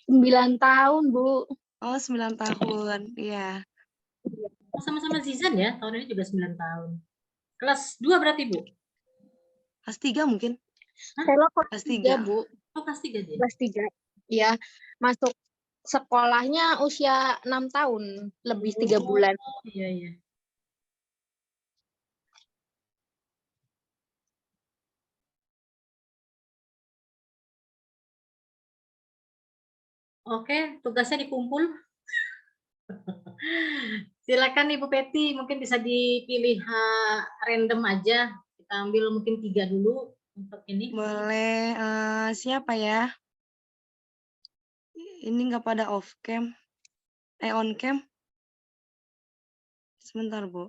9 tahun, Bu.
Oh, 9 tahun. Iya.
Oh, sama-sama Zizan ya, tahun ini juga 9 tahun. Kelas 2 berarti, Bu?
Kelas 3 mungkin?
Selo
Kelas 3,
Bu.
Oh, kelas 3 dia?
Kelas 3. Iya, masuk sekolahnya usia 6 tahun, lebih 3 bulan.
Oh, iya. Oke, tugasnya dikumpul. Silakan Ibu Peti, mungkin bisa dipilih random aja. Kita ambil mungkin 3 dulu untuk ini.
Boleh, siapa ya? Ini nggak pada off cam, on cam. Sebentar, Bu.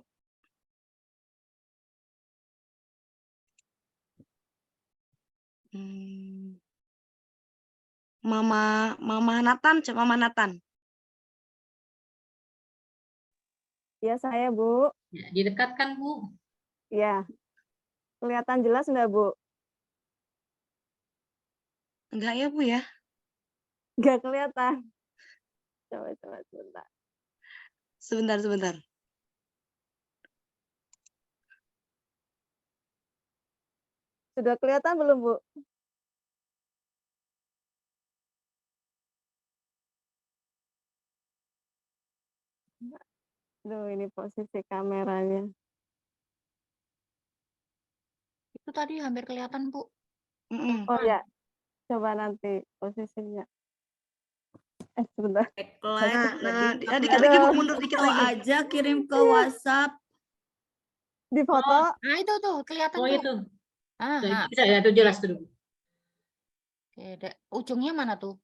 Mama Nathan, coba Mama Nathan.
Ya, saya, Bu.
Ya, didekatkan, Bu.
Ya. Kelihatan jelas enggak, Bu?
Enggak ya, Bu ya?
Enggak kelihatan. Coba sebentar.
Sebentar.
Sudah kelihatan belum, Bu? Duh, ini posisi kameranya.
Itu tadi hampir kelihatan, Bu.
Oh ya, coba nanti posisinya. Sebentar.
Dikit lagi, Bu, mundur dikit
Foto
lagi.
aja kirim ke WhatsApp.
Di foto.
Nah, itu tuh kelihatan
Oh,
tuh.
itu.
Aha.
Bisa ya, itu jelas tuh.
Oke, ujungnya mana tuh?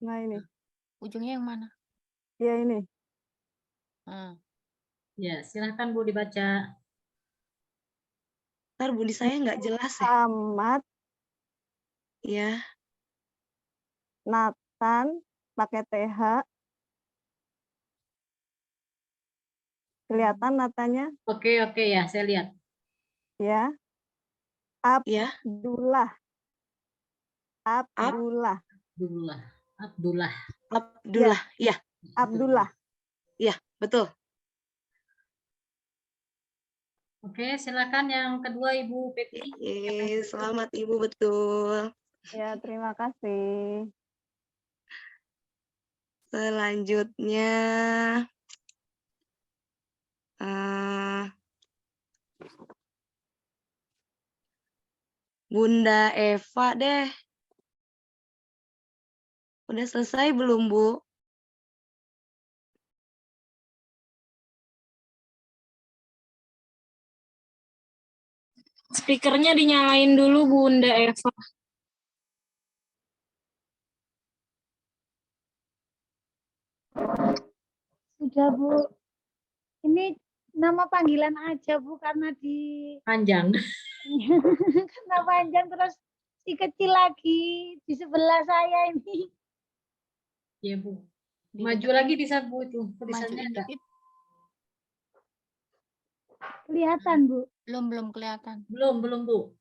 Nah, ini.
Ujungnya yang mana?
Ya, ini.
Ya, silahkan Bu dibaca.
Ntar Bu, di saya nggak jelas ya.
Ahmad
Ya.
Nathan pakai TH. Kelihatan Natanya?
Oke, ya, saya lihat.
Ya.
Ya.
Abdullah.
Ya.
Abdullah.
Ya, betul.
Oke, silakan yang kedua Ibu Peti.
Selamat Ibu, betul.
Ya, terima kasih.
Selanjutnya Bunda Eva deh. Udah selesai belum, Bu?
Speakernya dinyalain dulu, Bunda Eva.
Sudah, Bu. Ini nama panggilan aja, Bu, karena di
Panjang.
karena panjang terus si kecil lagi di sebelah saya ini.
Iya, Bu. Maju lagi bisa, Bu, itu. Tulisannya enggak.
Kelihatan, Bu?
Belum kelihatan.
Belum, Bu.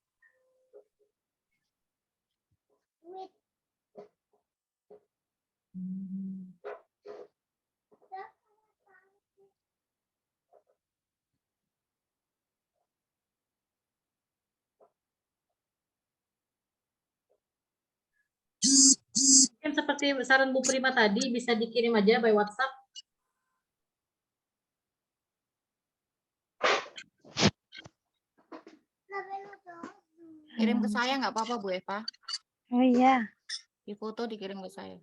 Mungkin seperti saran Bu Prima tadi, bisa dikirim aja by WhatsApp.
Kirim ke saya nggak apa-apa, Bu Eva.
Oh iya.
Di foto dikirim ke saya.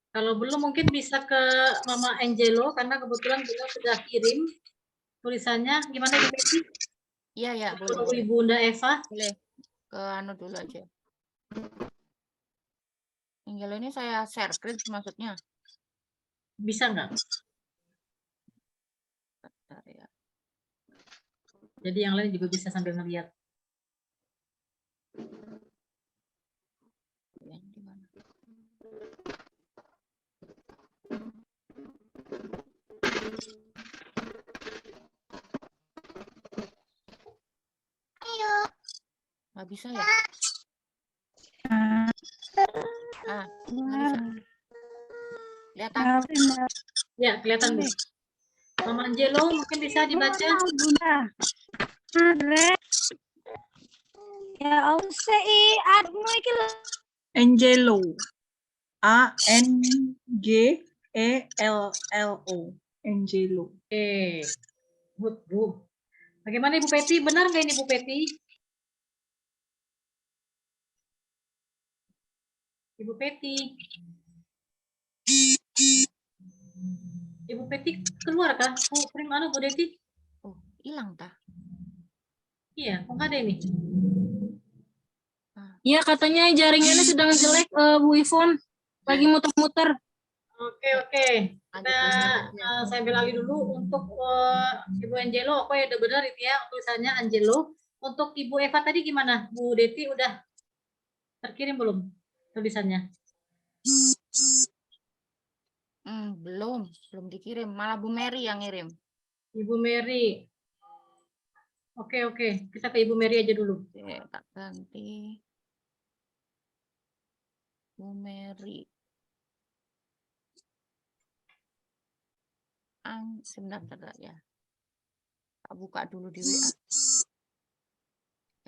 Kalau belum mungkin bisa ke Mama Angelo, karena kebetulan beliau sudah kirim tulisannya. Gimana Ibu Peti?
Iya, boleh.
Ibu Bunda Eva.
Boleh. Ke anu dulu aja. Angelo ini saya share screen maksudnya.
Bisa nggak?
Bentar ya.
Jadi yang lain juga bisa sambil ngeliat.
Yang di mana? Nggak bisa ya? Nggak bisa. Kelihatan?
Ya, kelihatan Bu. Mama Angelo mungkin bisa dibaca.
Bunda. Ya Allah, admu iki lho.
Angelo. A N G ELLO. Angelo.
Oke, good Bu. Bagaimana Ibu Peti? Benar nggak ini Bu Peti? Ibu Peti. Ibu Peti keluar kah? Bu Primano, Bu Deti?
Oh, hilang tah.
Iya, kok nggak ada ini?
Iya, katanya jaringannya sedang jelek, Bu Ivon. Lagi muter-muter.
Oke. Kita saya ambil lagi dulu untuk Ibu Angelo. Apa ya udah benar itu ya tulisannya Angelo. Untuk Ibu Eva tadi gimana? Bu Deti udah terkirim belum tulisannya?
Belum dikirim. Malah Bu Mary yang ngirim.
Ibu Mary. Oke. Kita ke Ibu Mary aja dulu.
Oke, tak ganti. Bu Mary. Sebentar ya. Tak buka dulu di WA.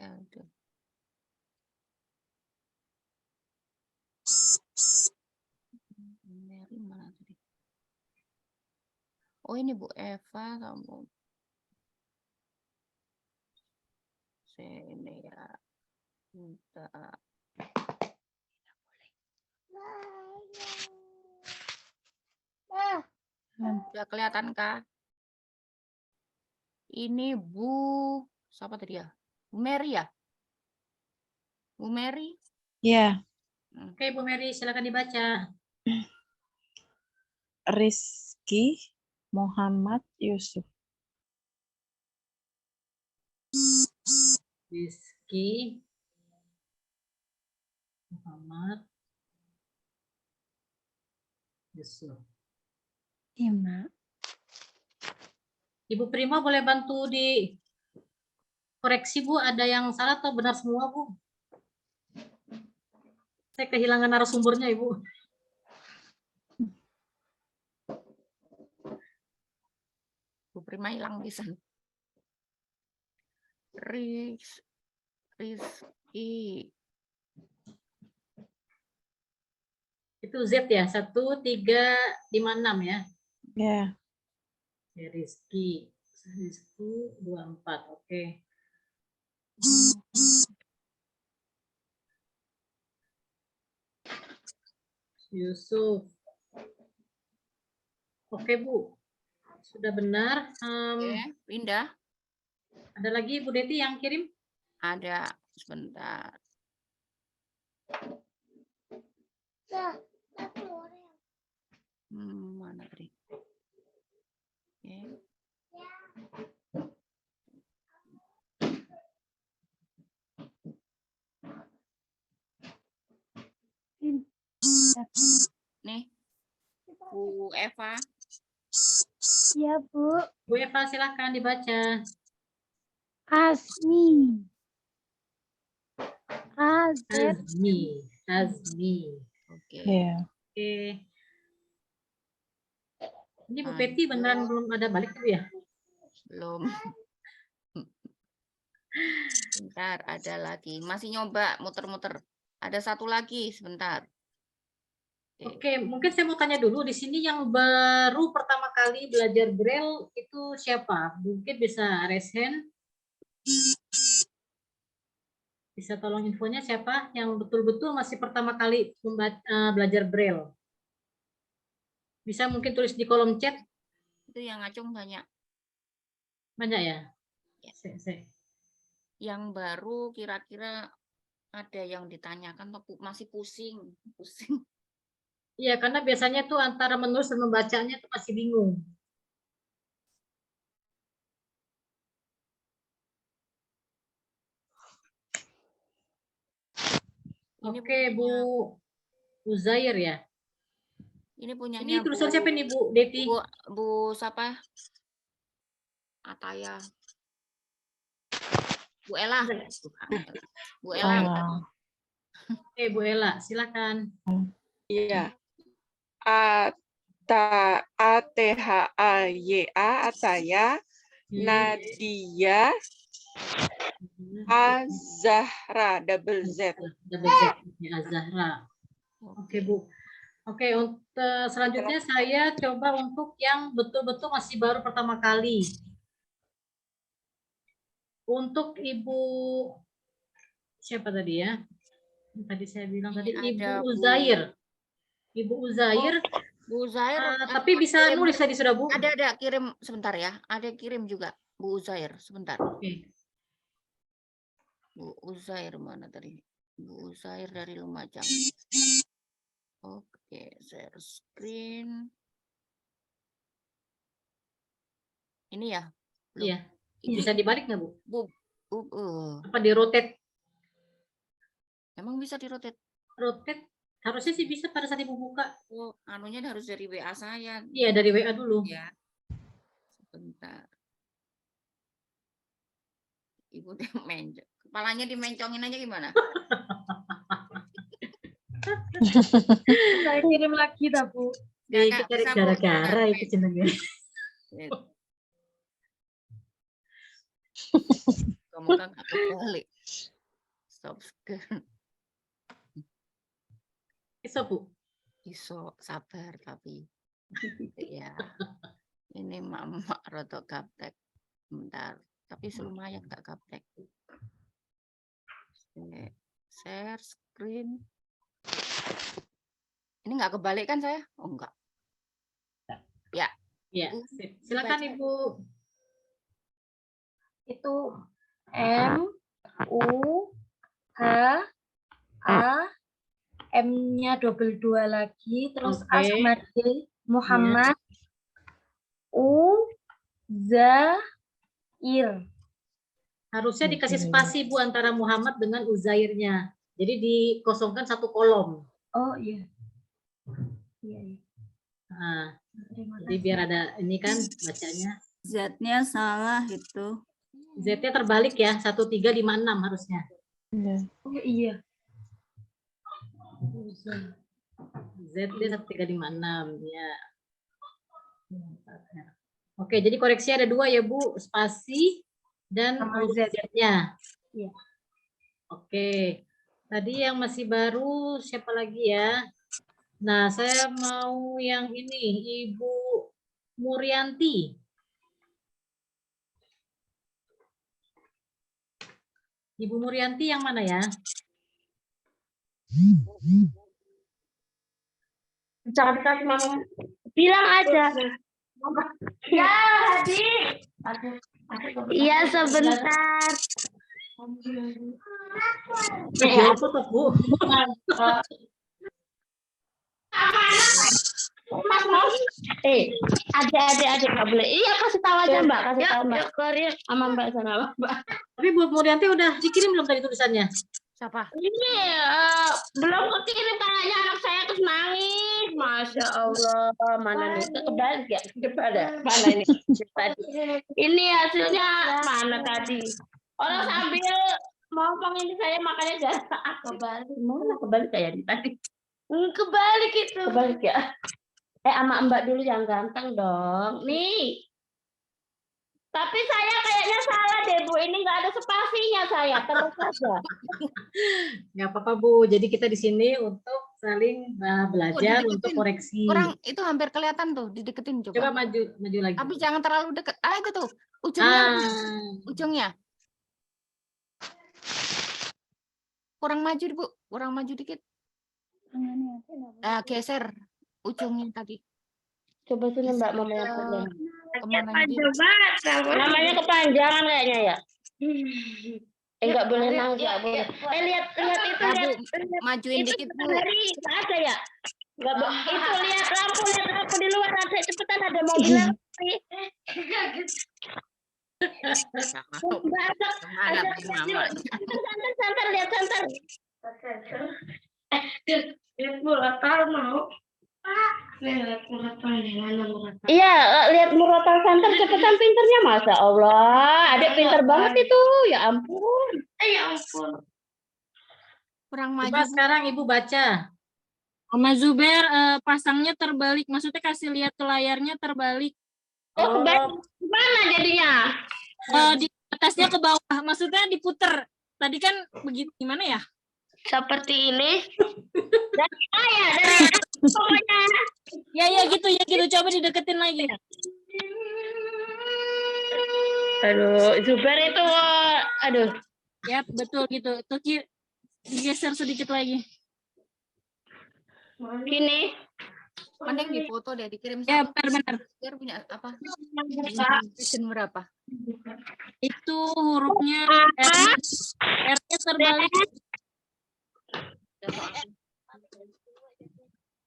Ya udah. Bu Mary mana tadi? Oh ini Bu Eva kamu. Sini ya. Bentar. Sudah kelihatan kah? Ini Bu siapa tadi ya? Bu Mary ya? Bu Mary?
Ya,
Oke, Bu Mary silakan dibaca.
Rizky Muhammad Yusuf.
Rizky Muhammad Yusuf.
Iya, Mak.
Ibu Prima boleh bantu di koreksi Bu, ada yang salah atau benar semua Bu? Saya kehilangan narasumbernya Ibu.
Bu Prima hilang bisa. Rizky.
Itu Z ya, 1356 ya.
Ya.
Rizky 24, oke. Yusuf. Oke Bu, sudah benar.
Oke, pindah.
Ada lagi Bu Deti yang kirim?
Ada, sebentar. Mana tadi? Oke. Nih, Bu Eva.
Iya, Bu.
Bu Eva silakan dibaca.
Azmi.
Azmi.
Oke.
Ya.
Oke. Ini Bu Peti beneran belum ada balik tuh ya?
Belum. Bentar, ada lagi. Masih nyoba muter-muter. Ada satu lagi, sebentar.
Oke, mungkin saya mau tanya dulu di sini yang baru pertama kali belajar Braille itu siapa? Mungkin bisa raise hand. Bisa tolong infonya siapa yang betul-betul masih pertama kali belajar Braille? Bisa mungkin tulis di kolom chat.
Itu yang ngacung banyak.
Banyak ya?
Ya. Yang baru kira-kira ada yang ditanyakan atau masih pusing.
Iya, karena biasanya tuh antara menulis dan membacanya tuh masih bingung. Oke, Bu Uzair ya.
Ini punyanya
Ini tulisan siapa nih Bu Deti?
Bu siapa? Ataya. Bu Ella. Bu Ella.
Oke, Bu Ella, silakan.
Iya. ATHAYA Ataya, Nadia, Azahra double Z.
Azahra. Oke Bu. Oke, untuk selanjutnya saya coba untuk yang betul-betul masih baru pertama kali. Untuk Ibu siapa tadi ya? Tadi saya bilang tadi
Ini
Ibu
ada Bu-
Uzair. Ibu Uzair,
Bu Uzair,
tapi bisa nulis tadi sudah Bu.
Ada kirim sebentar ya. Ada kirim juga Bu Uzair sebentar.
Oke.
Bu Uzair mana tadi? Bu Uzair dari Lumajang. Oke, share screen. Ini ya? Belum.
Iya. Bisa dibalik nggak Bu? Apa di rotate?
Emang bisa di rotate?
Rotate harusnya sih bisa pada saat Ibu buka.
Oh, anunya harus dari WA saya.
Iya, dari WA dulu.
Ya. Sebentar. Ibu mencong. Kepalanya dimencongin aja gimana?
Saya kirim lagi dah Bu.
Itu cari gara-gara itu jenenge.
Kamu kan nggak kebalik. Stop screen.
Iso Bu.
Iso sabar tapi ya ini mama rada gaptek bentar tapi lumayan nggak gaptek. Share screen. Ini nggak kebalik kan saya? Oh enggak. Ya.
Ya. Silakan Ibu.
Itu M U H A M-nya double 2 lagi, terus A sama D, Muhammad, Uzair.
Harusnya dikasih spasi Bu antara Muhammad dengan Uzairnya. Jadi dikosongkan satu kolom.
Oh iya. Iya.
Nah, jadi biar ada ini kan bacanya.
Z-nya salah itu.
Z-nya terbalik ya, 1356 harusnya.
Oh iya.
Z-nya 1356 ya. Oke, jadi koreksi ada 2 ya Bu, spasi dan Z-nya.
Iya.
Oke. Tadi yang masih baru siapa lagi ya? Nah, saya mau yang ini, Ibu Murianti. Ibu Murianti yang mana ya?
Jangan dikasih mama. Bilang aja. Ya, Hadi. Iya, sebentar.
Ya, apa tuh, Bu?
Adik nggak boleh. Iya, kasih tahu aja Mbak, kasih tahu Mbak. Sama Mbak sana Mbak.
Tapi Bu Murianti udah dikirim belum tadi tulisannya?
Siapa?
Ini belum kekirim kayaknya anak saya terus nangis. Masya Allah, mana nih? Kebalik ya? Mana ini? Ini hasilnya mana tadi? Orang sambil ngomong ini saya makanya jangan kebalik. Mana kebalik kayak tadi? Kebalik itu. Kebalik ya? Sama Mbak dulu yang ganteng dong. Nih. Tapi saya kayaknya salah deh Bu. Ini nggak ada spasinya saya. Terus saja.
Nggak apa-apa Bu. Jadi kita di sini untuk saling belajar untuk koreksi.
Kurang itu hampir kelihatan tuh, dideketin coba.
Coba maju lagi.
Tapi jangan terlalu dekat. Itu tuh ujungnya. Ujungnya. Kurang maju Bu. Kurang maju dikit. Geser ujungnya tadi.
Coba sini Mbak Mama yang
kemana
namanya kepanjangan kayaknya ya. Enggak boleh nangis, enggak boleh. Lihat itu lihat.
Majuin dikit Bu.
Enggak ada ya? Enggak itu lihat lampu di luar ada cepetan ada mobil lagi. Santar lihat santar. Lihat muratal mau. Iya, lihat muratal santar cepetan pinternya Masya Allah. Adik pinter banget itu. Ya ampun. Ya ampun.
Kurang
Coba
maju.
sekarang Ibu baca.
Mama Zuber pasangnya terbalik. Maksudnya kasih lihat ke layarnya terbalik.
Oh, kebalik. Gimana jadinya?
Di atasnya ke bawah. Maksudnya diputer. Tadi kan begitu gimana ya?
seperti ini. Dari saya, dari pokoknya.
Ya gitu coba dideketin lagi.
Aduh, Zuber itu, aduh.
Ya betul gitu. Tuh digeser sedikit lagi.
Gini.
Mending di foto deh, dikirim
Ya
satu.
benar.
Biar punya apa? Vision berapa?
Itu hurufnya R-nya terbalik.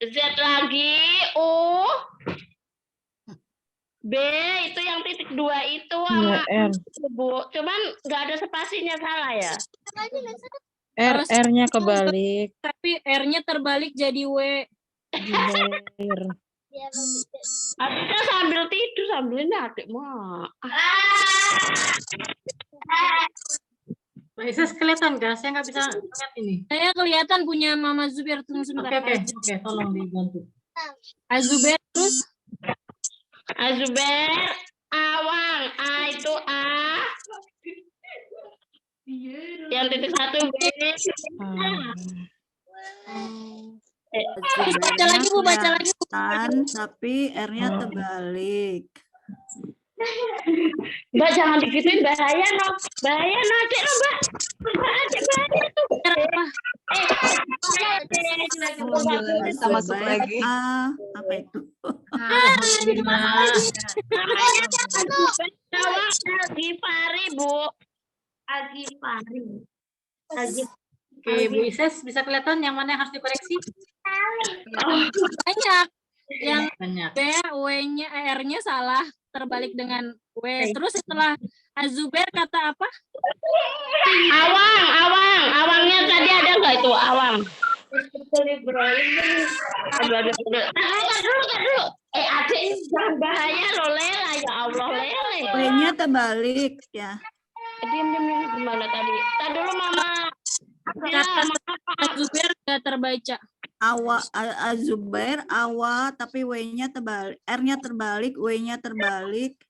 Z lagi, U, B itu yang titik 2 itu
Iya, R.
Bu. Cuman nggak ada spasinya, salah ya?
R-nya kebalik.
Tapi R-nya terbalik jadi W.
Zubair.
Adiknya sambil tidur, sambil ini adik mah.
Mbak Isis kelihatan nggak? Saya nggak bisa lihat ini.
Saya kelihatan punya Mama Zubair. Tunggu sebentar.
Oke, tolong dibantu.
Azubair terus.
Azubair, Awang, A itu A. Yang titik 1 B.
Baca lagi Bu, baca lagi Bu.
Tapi R-nya terbalik.
Mbak jangan digituin, bahaya no. Bahaya no, Adik no, Mbak. Bahaya tuh.
Kita masuk lagi.
Apa itu?
Agifari, Bu. Agifari.
Oke, Bu Isis bisa kelihatan yang mana yang harus dikoreksi?
Banyak. Yang
Banyak.
B, W-nya, R-nya salah. Terbalik dengan W. Terus setelah Azubair kata apa?
Awangnya tadi ada nggak itu awang? Aduh. Adik ini jangan bahaya loh, Lela, ya Allah, Lele.
W-nya terbalik ya.
Diam gimana tadi? Tadi dulu Mama.
Azubair nggak terbaca.
Azubair, tapi W-nya terbalik, R-nya terbalik, W-nya terbalik.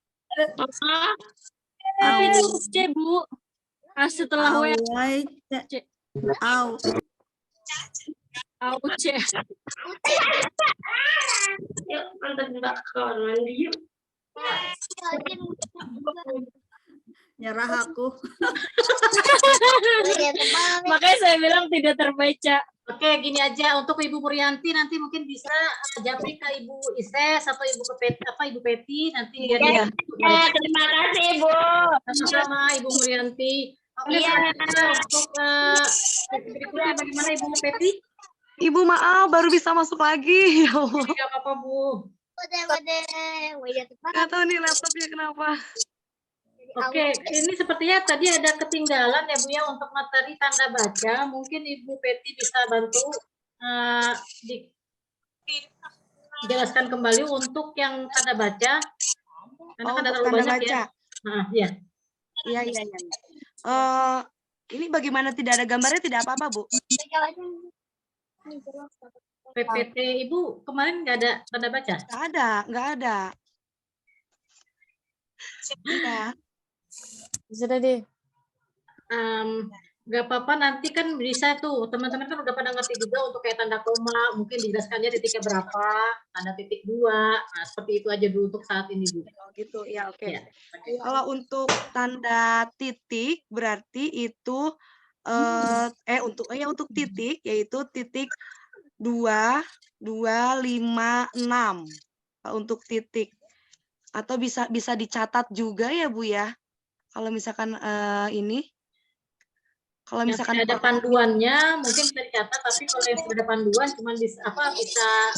Tapi itu C, Bu. Setelah W. C. C.
Yuk, nonton
Nyerah aku.
Makanya saya bilang tidak terbaca.
Oke, gini aja untuk Ibu Murianti nanti mungkin bisa japri ke Ibu Ises atau Ibu Peti nanti ya.
Terima kasih Ibu.
Sama-sama Ibu Murianti. Oke, untuk berikutnya bagaimana Ibu Peti?
Ibu maaf baru bisa masuk lagi. Ya Allah.
Tidak apa-apa Bu.
Nggak tahu nih laptopnya kenapa.
Oke, ini sepertinya tadi ada ketinggalan ya Bu ya untuk materi tanda baca. Mungkin Ibu Peti bisa bantu dijelaskan kembali untuk yang tanda baca. Karena kan ada terlalu
tanda
banyak
baca.
Ya.
Iya. Ini bagaimana tidak ada gambarnya tidak apa-apa Bu?
PPT Ibu kemarin nggak ada tanda baca?
Nggak ada. Iya.
Sudah deh.
Nggak apa-apa, nanti kan bisa tuh teman-teman kan udah pada ngerti juga untuk kayak tanda koma, mungkin dijelaskannya titiknya berapa, tanda titik 2, nah seperti itu aja dulu untuk saat ini Bu.
Gitu ya, oke. Ya. Kalau untuk tanda titik berarti itu untuk titik yaitu titik 2, 2, 5, 6 untuk titik, atau bisa dicatat juga ya Bu ya. Kalau misalkan ini, kalau misalkan
ada panduannya mungkin bisa dicatat, tapi kalau yang sudah ada panduan cuma bisa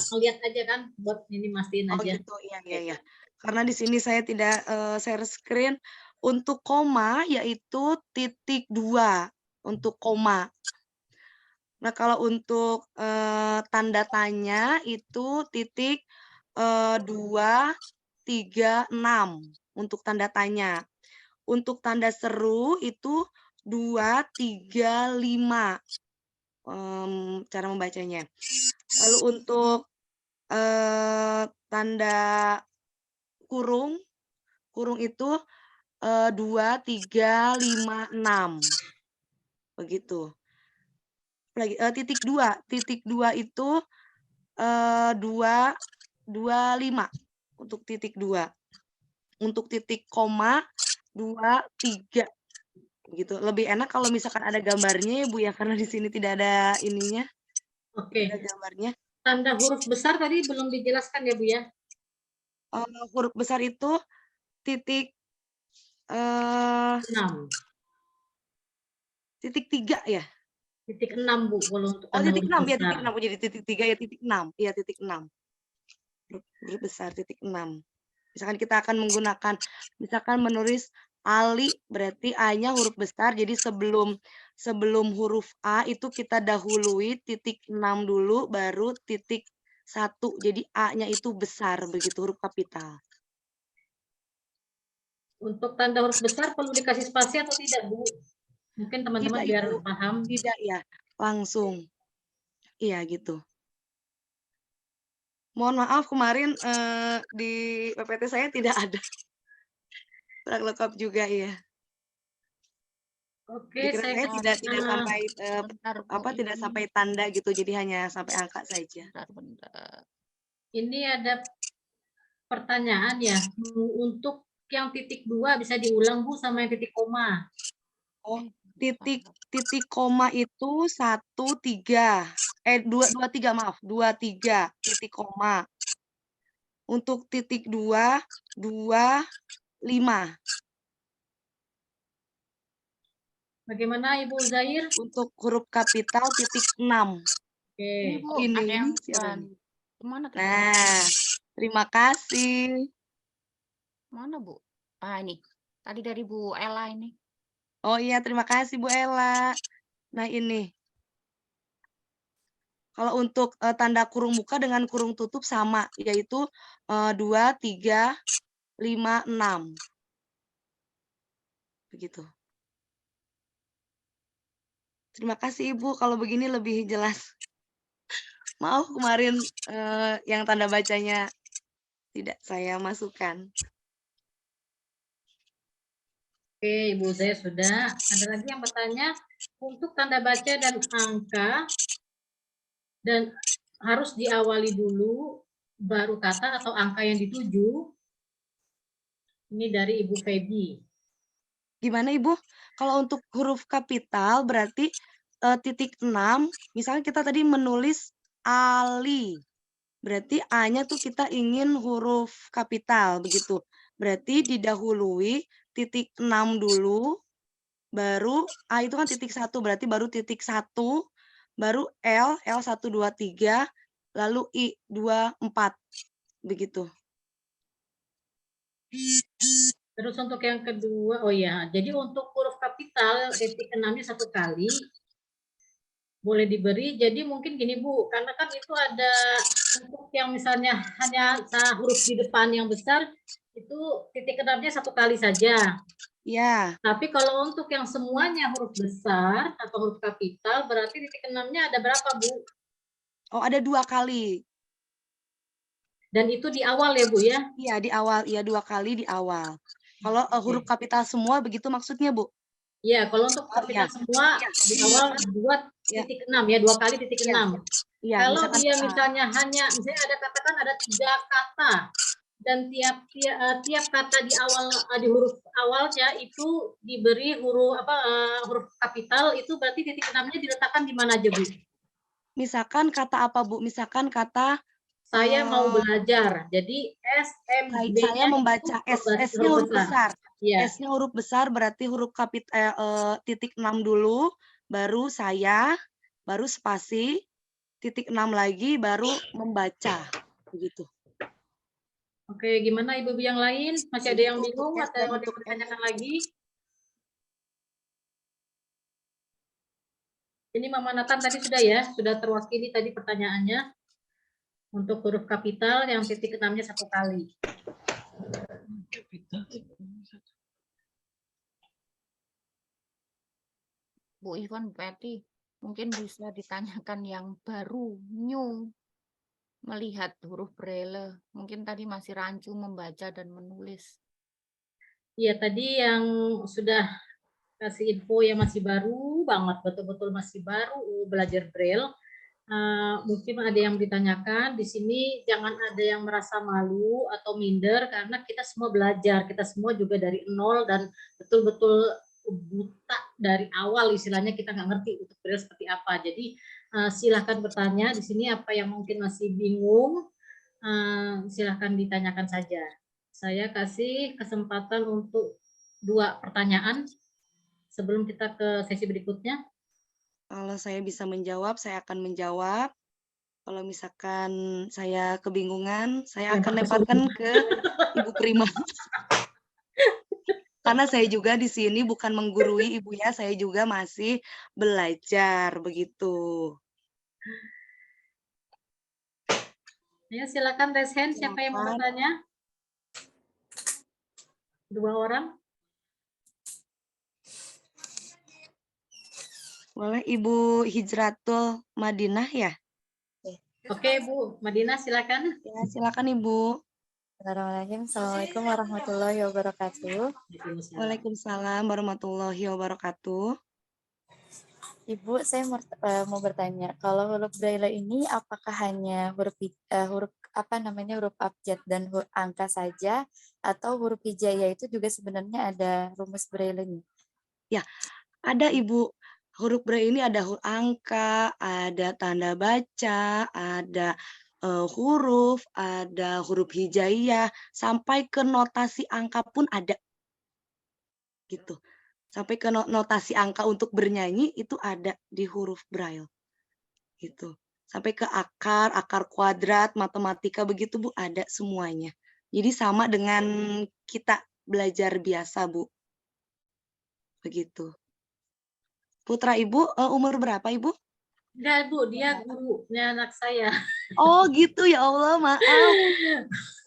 melihat aja kan, buat ini mastiin aja.
Gitu, iya. Karena di sini saya tidak share screen. Untuk koma yaitu titik 2 untuk koma. Nah kalau untuk tanda tanya itu titik 2, 3, 6 untuk tanda tanya. Untuk tanda seru itu 2, 3, 5 cara membacanya. Lalu untuk tanda kurung itu 2, 3, 5, 6 begitu. lagi titik 2. Titik 2 itu 225 untuk titik 2. Untuk titik koma 23 gitu. Lebih enak kalau misalkan ada gambarnya ya Bu ya, karena di sini tidak ada ininya,
Oke.
tidak ada gambarnya.
Tanda huruf besar tadi belum dijelaskan ya Bu ya?
Huruf besar itu titik
6.
titik 3 ya?
Titik 6 Bu, kalau untuk
Oh
tanda
titik
huruf
6 ya,
besar.
titik 6. Oh, jadi titik 3 ya, titik 6. Iya, titik 6. Huruf besar titik 6. Misalkan kita akan menggunakan, misalkan menulis Ali, berarti A-nya huruf besar, jadi sebelum huruf A itu kita dahului titik 6 dulu, baru titik 1. Jadi A-nya itu besar, begitu, huruf kapital.
Untuk tanda huruf besar perlu dikasih spasi atau tidak Bu? Mungkin teman-teman
Tidak,
biar
Ibu.
paham.
Tidak ya, langsung. Iya gitu. Mohon maaf kemarin di PPT saya tidak ada. Kurang lengkap juga ya.
Oke,
Dikira
saya
saya tidak sampai tidak
ini.
sampai tanda gitu, jadi hanya sampai angka saja.
Ini ada pertanyaan ya, untuk yang titik 2 bisa diulang Bu sama yang titik koma.
Oh, titik koma itu 1, 3. 23 maaf, 23 titik koma. Untuk titik 2, 2, 5.
Bagaimana Ibu Zair?
Untuk huruf kapital titik 6.
Oke.
Ini Bu,
Ini
ada yang
siapa
bukan.
nih?
Kemana tuh?
Nah, terima kasih.
Mana Bu? Ah ini. Tadi dari Bu Ella ini.
Oh iya, terima kasih Bu Ella. Nah ini. Kalau untuk tanda kurung buka dengan kurung tutup sama, yaitu 2, 3, 5, 6. Begitu. Terima kasih Ibu, kalau begini lebih jelas. Maaf kemarin yang tanda bacanya tidak saya masukkan.
Oke, Ibu Zair sudah. Ada lagi yang bertanya, untuk tanda baca dan angka, dan harus diawali dulu baru kata atau angka yang dituju. Ini dari Ibu Feby.
Gimana Ibu? Kalau untuk huruf kapital berarti titik 6, misalnya kita tadi menulis Ali. Berarti A-nya tuh kita ingin huruf kapital begitu. Berarti didahului titik 6 dulu, baru A itu kan titik 1, berarti baru titik 1, baru L 1, 2, 3, lalu I 2, 4. Begitu.
Terus untuk yang kedua, oh ya, jadi untuk huruf kapital titik 6-nya 1 kali boleh diberi. Jadi mungkin gini Bu, karena kan itu ada untuk yang misalnya hanya huruf di depan yang besar itu titik 6-nya 1 kali saja.
Ya.
Tapi kalau untuk yang semuanya huruf besar atau huruf kapital berarti titik 6-nya ada berapa Bu?
Oh, ada 2 kali.
Dan itu di awal ya Bu ya?
Iya, di awal. Iya, 2 kali di awal. Kalau huruf kapital semua begitu maksudnya Bu?
Iya, kalau untuk kapital semua di awal buat titik 6 ya, 2 kali titik 6.
Iya,
Kalau
misalkan
dia misalnya hanya, misalnya ada katakan ada 3 kata dan tiap kata di awal di huruf awalnya itu diberi huruf huruf kapital, itu berarti titik 6-nya diletakkan di mana aja Bu?
Misalkan kata apa Bu? Misalkan kata
saya mau belajar. Jadi SMB-nya
saya membaca S-nya huruf besar.
Ya.
S-nya huruf besar berarti huruf titik 6 dulu, baru saya, baru spasi, titik 6 lagi, baru membaca. Begitu.
Oke, gimana Ibu yang lain? Masih ada yang bingung atau yang mau ditanyakan lagi? Ini Mama Nathan tadi sudah ya, sudah terwakili tadi pertanyaannya. Untuk huruf kapital yang titik 6-nya 1 kali.
Bu Ivan, Peti, mungkin bisa ditanyakan yang baru, new, melihat huruf Braille. Mungkin tadi masih rancu membaca dan menulis.
Iya, tadi yang sudah kasih info yang masih baru banget, betul-betul masih baru belajar Braille. Mungkin ada yang ditanyakan di sini, jangan ada yang merasa malu atau minder karena kita semua belajar, kita semua juga dari nol dan betul-betul buta dari awal, istilahnya kita nggak ngerti untuk Braille seperti apa. Jadi silahkan bertanya di sini, apa yang mungkin masih bingung silahkan ditanyakan saja. Saya kasih kesempatan untuk 2 pertanyaan sebelum kita ke sesi berikutnya.
Kalau saya bisa menjawab, saya akan menjawab. Kalau misalkan saya kebingungan, saya akan lemparkan ke Ibu Prima. Karena saya juga di sini bukan menggurui ibunya, saya juga masih belajar begitu.
Ya, silakan raise hand, siapa yang mau bertanya? 2 orang.
Boleh Ibu Hijratul Madinah ya?
Oke, Bu Madinah, silakan.
Ya, silakan Ibu.
Bismillahirrahmanirrahim. Assalamualaikum warahmatullahi wabarakatuh.
Waalaikumsalam warahmatullahi wabarakatuh.
Ibu, saya mau bertanya, kalau huruf Braille ini apakah hanya huruf huruf abjad dan huruf angka saja, atau huruf hijaiyah itu juga sebenarnya ada rumus Braille-nya?
Ya, ada Ibu. Huruf Braille ini ada huruf angka, ada tanda baca, ada huruf, ada huruf hijaiyah, sampai ke notasi angka pun ada. Gitu. Sampai ke notasi angka untuk bernyanyi itu ada di huruf Braille. Gitu. Sampai ke akar, akar kuadrat, matematika begitu Bu, ada semuanya. Jadi sama dengan kita belajar biasa, Bu. Begitu. Putra Ibu umur berapa Ibu?
Enggak, Bu, dia gurunya anak saya.
Oh, gitu ya Allah, maaf.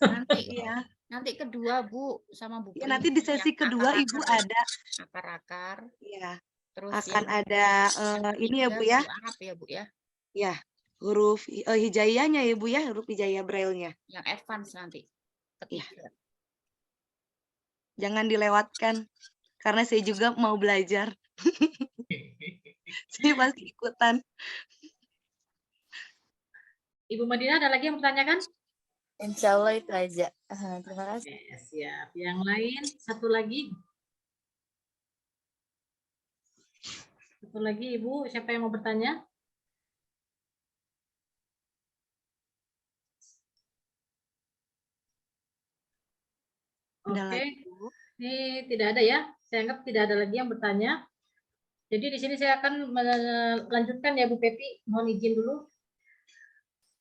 Nanti
ya.
Nanti kedua Bu sama Bu
Ya,
Prima
nanti di sesi
yang
kedua Ibu ada
akar-akar.
ya.
Terus
Akan
yang
ada ini ya Bu ya.
Arab ya Bu ya.
Ya, huruf hijaiyahnya ya Bu ya, huruf hijaiyah Braille-nya.
Yang advance nanti. Ketiga.
Jangan dilewatkan karena saya juga mau belajar. Saya pasti ikutan.
Ibu Madinah, ada lagi yang bertanyakan?
Insya Allah itu aja. Terima kasih.
Siap. Yang lain, satu lagi. Satu lagi Ibu, siapa yang mau bertanya? Oke, ini tidak ada ya. Saya anggap tidak ada lagi yang bertanya. Jadi di sini saya akan melanjutkan ya Bu Pepi, mohon izin dulu.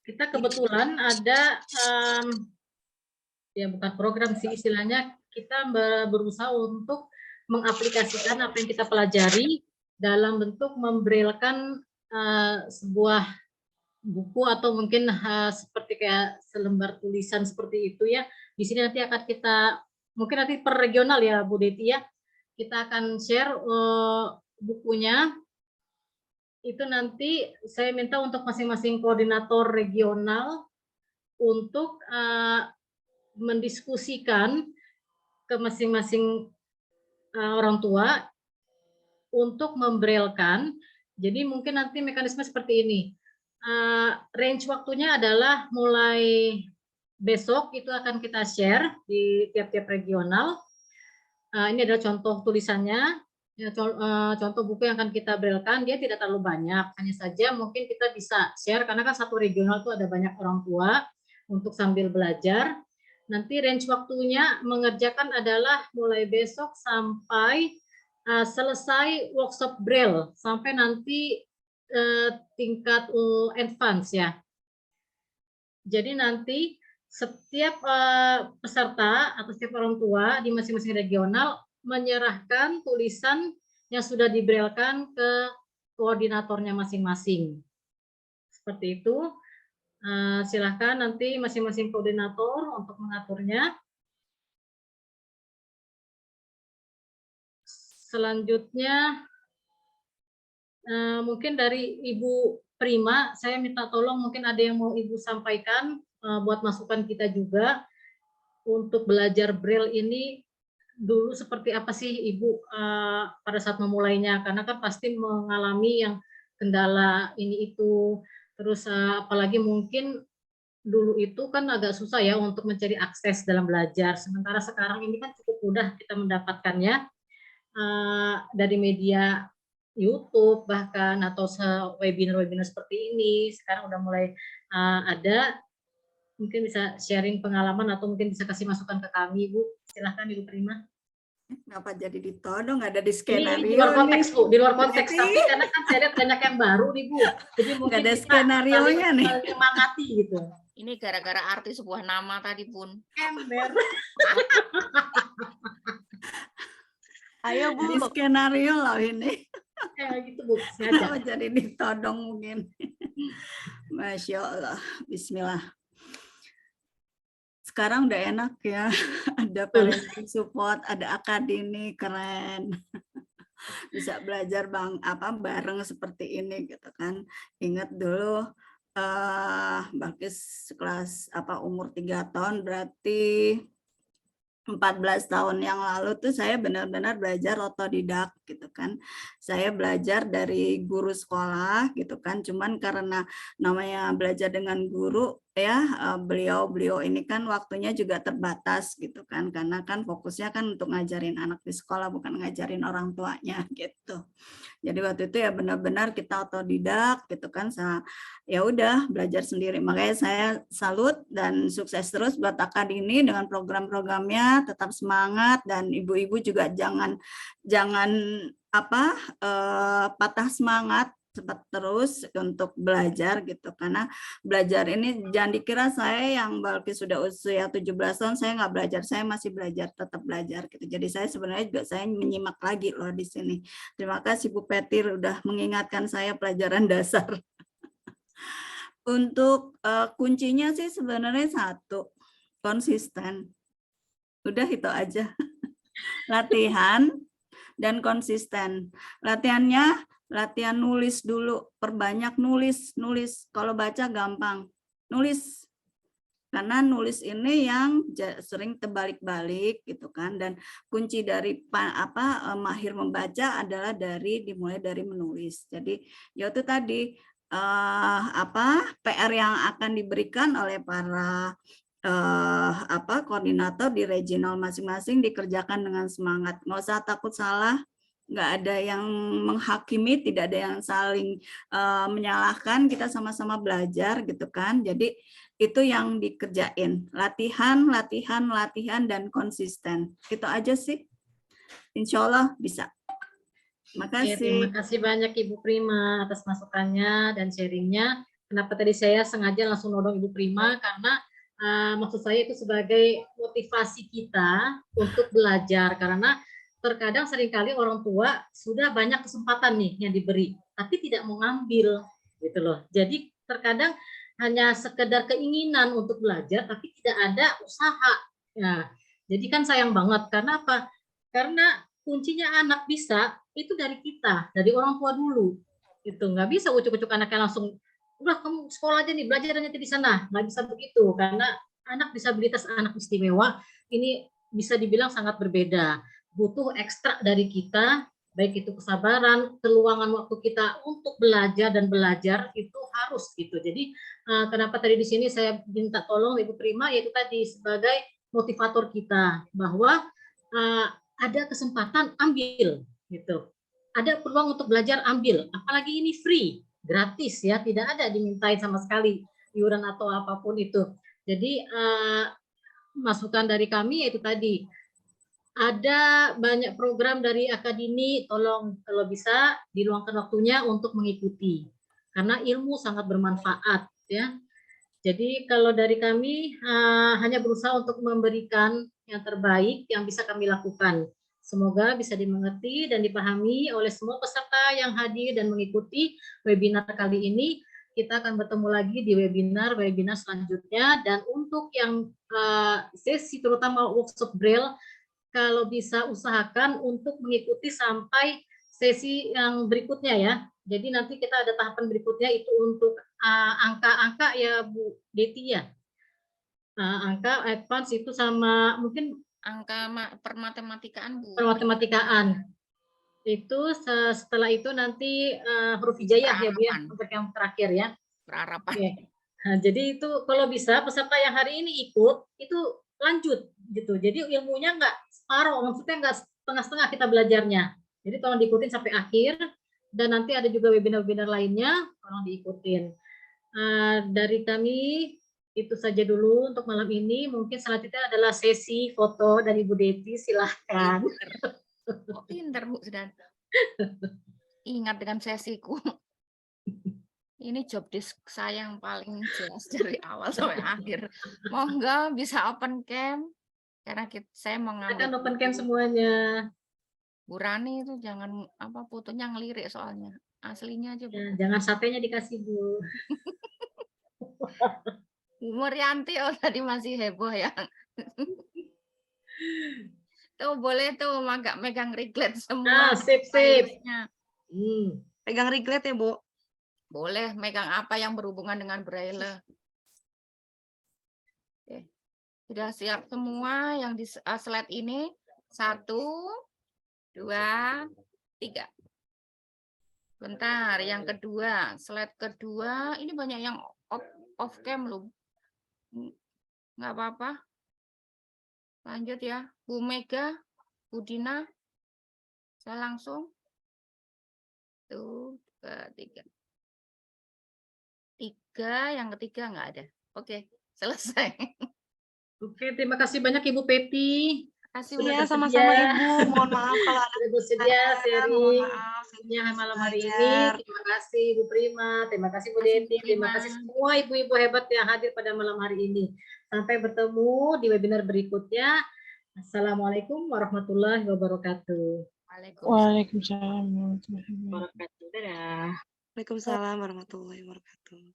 Kita kebetulan ada, ya bukan program sih istilahnya, kita berusaha untuk mengaplikasikan apa yang kita pelajari dalam bentuk membrailkan sebuah buku atau mungkin seperti kayak selembar tulisan seperti itu ya. Di sini nanti akan kita, mungkin nanti per regional ya Bu Deti ya, kita akan share bukunya. Itu nanti saya minta untuk masing-masing koordinator regional untuk mendiskusikan ke masing-masing orang tua untuk membrailkan. Jadi mungkin nanti mekanisme seperti ini. Range waktunya adalah mulai besok itu akan kita share di tiap-tiap regional. Ini adalah contoh tulisannya. Ya, contoh buku yang akan kita braillekan, dia tidak terlalu banyak, hanya saja mungkin kita bisa share karena kan satu regional itu ada banyak orang tua untuk sambil belajar. Nanti range waktunya mengerjakan adalah mulai besok sampai selesai workshop Braille, sampai nanti tingkat advance ya. Jadi nanti setiap peserta atau setiap orang tua di masing-masing regional menyerahkan tulisan yang sudah dibrailkan ke koordinatornya masing-masing. Seperti itu. Silahkan nanti masing-masing koordinator untuk mengaturnya. Selanjutnya, mungkin dari Ibu Prima, saya minta tolong mungkin ada yang mau Ibu sampaikan buat masukan kita juga untuk belajar Braille ini dulu seperti apa sih Ibu pada saat memulainya? Karena kan pasti mengalami yang kendala ini itu, terus apalagi mungkin dulu itu kan agak susah ya untuk mencari akses dalam belajar. Sementara sekarang ini kan cukup mudah kita mendapatkannya dari media YouTube bahkan atau webinar-webinar seperti ini. Sekarang udah mulai ada. Mungkin bisa sharing pengalaman atau mungkin bisa kasih masukan ke kami, Bu. Silahkan Ibu Prima.
Kenapa jadi ditodong? Ada di
Ini
skenario
di luar konteks,
nih.
Bu, di luar konteks.
Berarti
Tapi karena kan saya lihat banyak yang baru nih, Bu. Jadi mungkin
nggak ada
kita
skenarionya nih.
saling menyemangati gitu.
Ini gara-gara arti sebuah nama tadi pun.
Ember.
Ayo
Di
Bu.
skenario loh ini.
Gitu, Bu.
Kenapa
Sengaja.
jadi ditodong mungkin? Masya Allah. Bismillah. Sekarang udah enak ya. Ada parenting support, ada akademi, keren. Bisa belajar bareng seperti ini gitu kan. Ingat dulu Balkis kelas umur 3 tahun, berarti 14 tahun yang lalu tuh saya benar-benar belajar otodidak gitu kan. Saya belajar dari guru sekolah gitu kan. Cuman karena namanya belajar dengan guru ya, beliau ini kan waktunya juga terbatas gitu kan. Karena kan fokusnya kan untuk ngajarin anak di sekolah, bukan ngajarin orang tuanya gitu. Jadi waktu itu ya benar-benar kita otodidak gitu kan. Ya udah belajar sendiri. Makanya saya salut dan sukses terus buat akademi dengan program-programnya, tetap semangat, dan ibu-ibu juga jangan patah semangat, cepat terus untuk belajar gitu. Karena belajar ini jangan dikira saya yang Balkis sudah usia 17 tahun saya nggak belajar, saya masih belajar, tetap belajar gitu. Jadi saya sebenarnya juga saya menyimak lagi loh di sini. Terima kasih Bu Petir udah mengingatkan saya pelajaran dasar. Untuk kuncinya sih sebenarnya satu, konsisten. Udah itu aja. Latihan dan konsisten. Latihan nulis dulu, perbanyak nulis. Kalau baca gampang, nulis. Karena nulis ini yang sering terbalik-balik gitu kan, dan kunci dari mahir membaca adalah dimulai dari menulis. Jadi yaitu tadi PR yang akan diberikan oleh para koordinator di regional masing-masing dikerjakan dengan semangat, nggak usah takut salah, nggak ada yang menghakimi, tidak ada yang saling menyalahkan, kita sama-sama belajar gitu kan. Jadi itu yang dikerjain, latihan dan konsisten, itu aja sih, insya Allah bisa. Terima kasih.
Terima kasih banyak Ibu Prima atas masukannya dan sharingnya. Kenapa tadi saya sengaja langsung nodong Ibu Prima, karena maksud saya itu sebagai motivasi kita untuk belajar, karena terkadang seringkali orang tua sudah banyak kesempatan nih yang diberi, tapi tidak mau ngambil gitu loh. Jadi terkadang hanya sekedar keinginan untuk belajar, tapi tidak ada usaha. Nah, jadi kan sayang banget. Karena apa? Karena kuncinya anak bisa itu dari kita, dari orang tua dulu. Itu nggak bisa ucuk-ucuk anaknya langsung, udah kamu sekolah aja nih, belajar aja di sana. Nggak bisa begitu, karena anak disabilitas, anak istimewa ini bisa dibilang sangat berbeda. Butuh ekstra dari kita, baik itu kesabaran, keluangan waktu kita untuk belajar dan belajar itu harus gitu. Jadi kenapa tadi di sini saya minta tolong Ibu Prima, yaitu tadi sebagai motivator kita, bahwa ada kesempatan ambil gitu. Ada peluang untuk belajar ambil, apalagi ini free, gratis ya, tidak ada dimintain sama sekali iuran atau apapun itu. Jadi masukan dari kami yaitu tadi, ada banyak program dari akademi, tolong kalau bisa diluangkan waktunya untuk mengikuti, karena ilmu sangat bermanfaat ya. Jadi kalau dari kami hanya berusaha untuk memberikan yang terbaik yang bisa kami lakukan. Semoga bisa dimengerti dan dipahami oleh semua peserta yang hadir dan mengikuti webinar kali ini. Kita akan bertemu lagi di webinar selanjutnya. Dan untuk yang sesi terutama workshop Braille, kalau bisa usahakan untuk mengikuti sampai sesi yang berikutnya ya. Jadi nanti kita ada tahapan berikutnya itu untuk angka-angka ya Bu Deti ya. Angka advance itu sama mungkin
angka permatematikaan, Bu.
Permatematikaan. Itu setelah itu nanti huruf hijaiyah ya Bu ya, untuk yang terakhir ya.
Berharapan.
Oke. Nah, jadi itu kalau bisa peserta yang hari ini ikut itu lanjut gitu. Jadi ilmunya nggak separuh, maksudnya nggak setengah-setengah kita belajarnya. Jadi tolong diikutin sampai akhir. Dan nanti ada juga webinar-webinar lainnya, tolong diikutin. Dari kami itu saja dulu untuk malam ini. Mungkin selanjutnya adalah sesi foto dari Bu Deti, silahkan.
Oh, pinter Bu sudah. Ingat dengan sesiku. Ini job desk saya yang paling jelas dari awal sampai akhir. Monggo bisa open cam karena saya mau ngambil.
Akan open cam semuanya.
Bu Rani itu jangan apa fotonya ngelirik soalnya. Aslinya aja Bu.
Ya, jangan satenya dikasih Bu.
Bu Murianti oh tadi masih heboh ya. Tuh boleh tuh agak megang reglet semua.
Sip.
Pegang reglet ya Bu.
Boleh megang apa yang berhubungan dengan Braille. Oke. Sudah siap semua yang di slide ini. 1, 2, 3. Bentar, yang kedua, slide kedua, ini banyak yang off cam loh. Nggak apa-apa. Lanjut ya, Bu Mega, Bu Dina, saya langsung. 1, 2, 3. 3, yang ketiga nggak ada. Oke, selesai.
Oke, terima kasih banyak Ibu Peti.
Iya, sama-sama Ibu. Mohon maaf kalau ada
bersedia
mohon
sharing
maaf.
malam hari ini. Terima kasih Ibu Prima, terima kasih Bu Deti, terima kasih semua ibu-ibu hebat yang hadir pada malam hari ini. Sampai bertemu di webinar berikutnya. Assalamualaikum warahmatullahi wabarakatuh.
Waalaikumsalam warahmatullahi wabarakatuh.
Waalaikumsalam warahmatullahi wabarakatuh.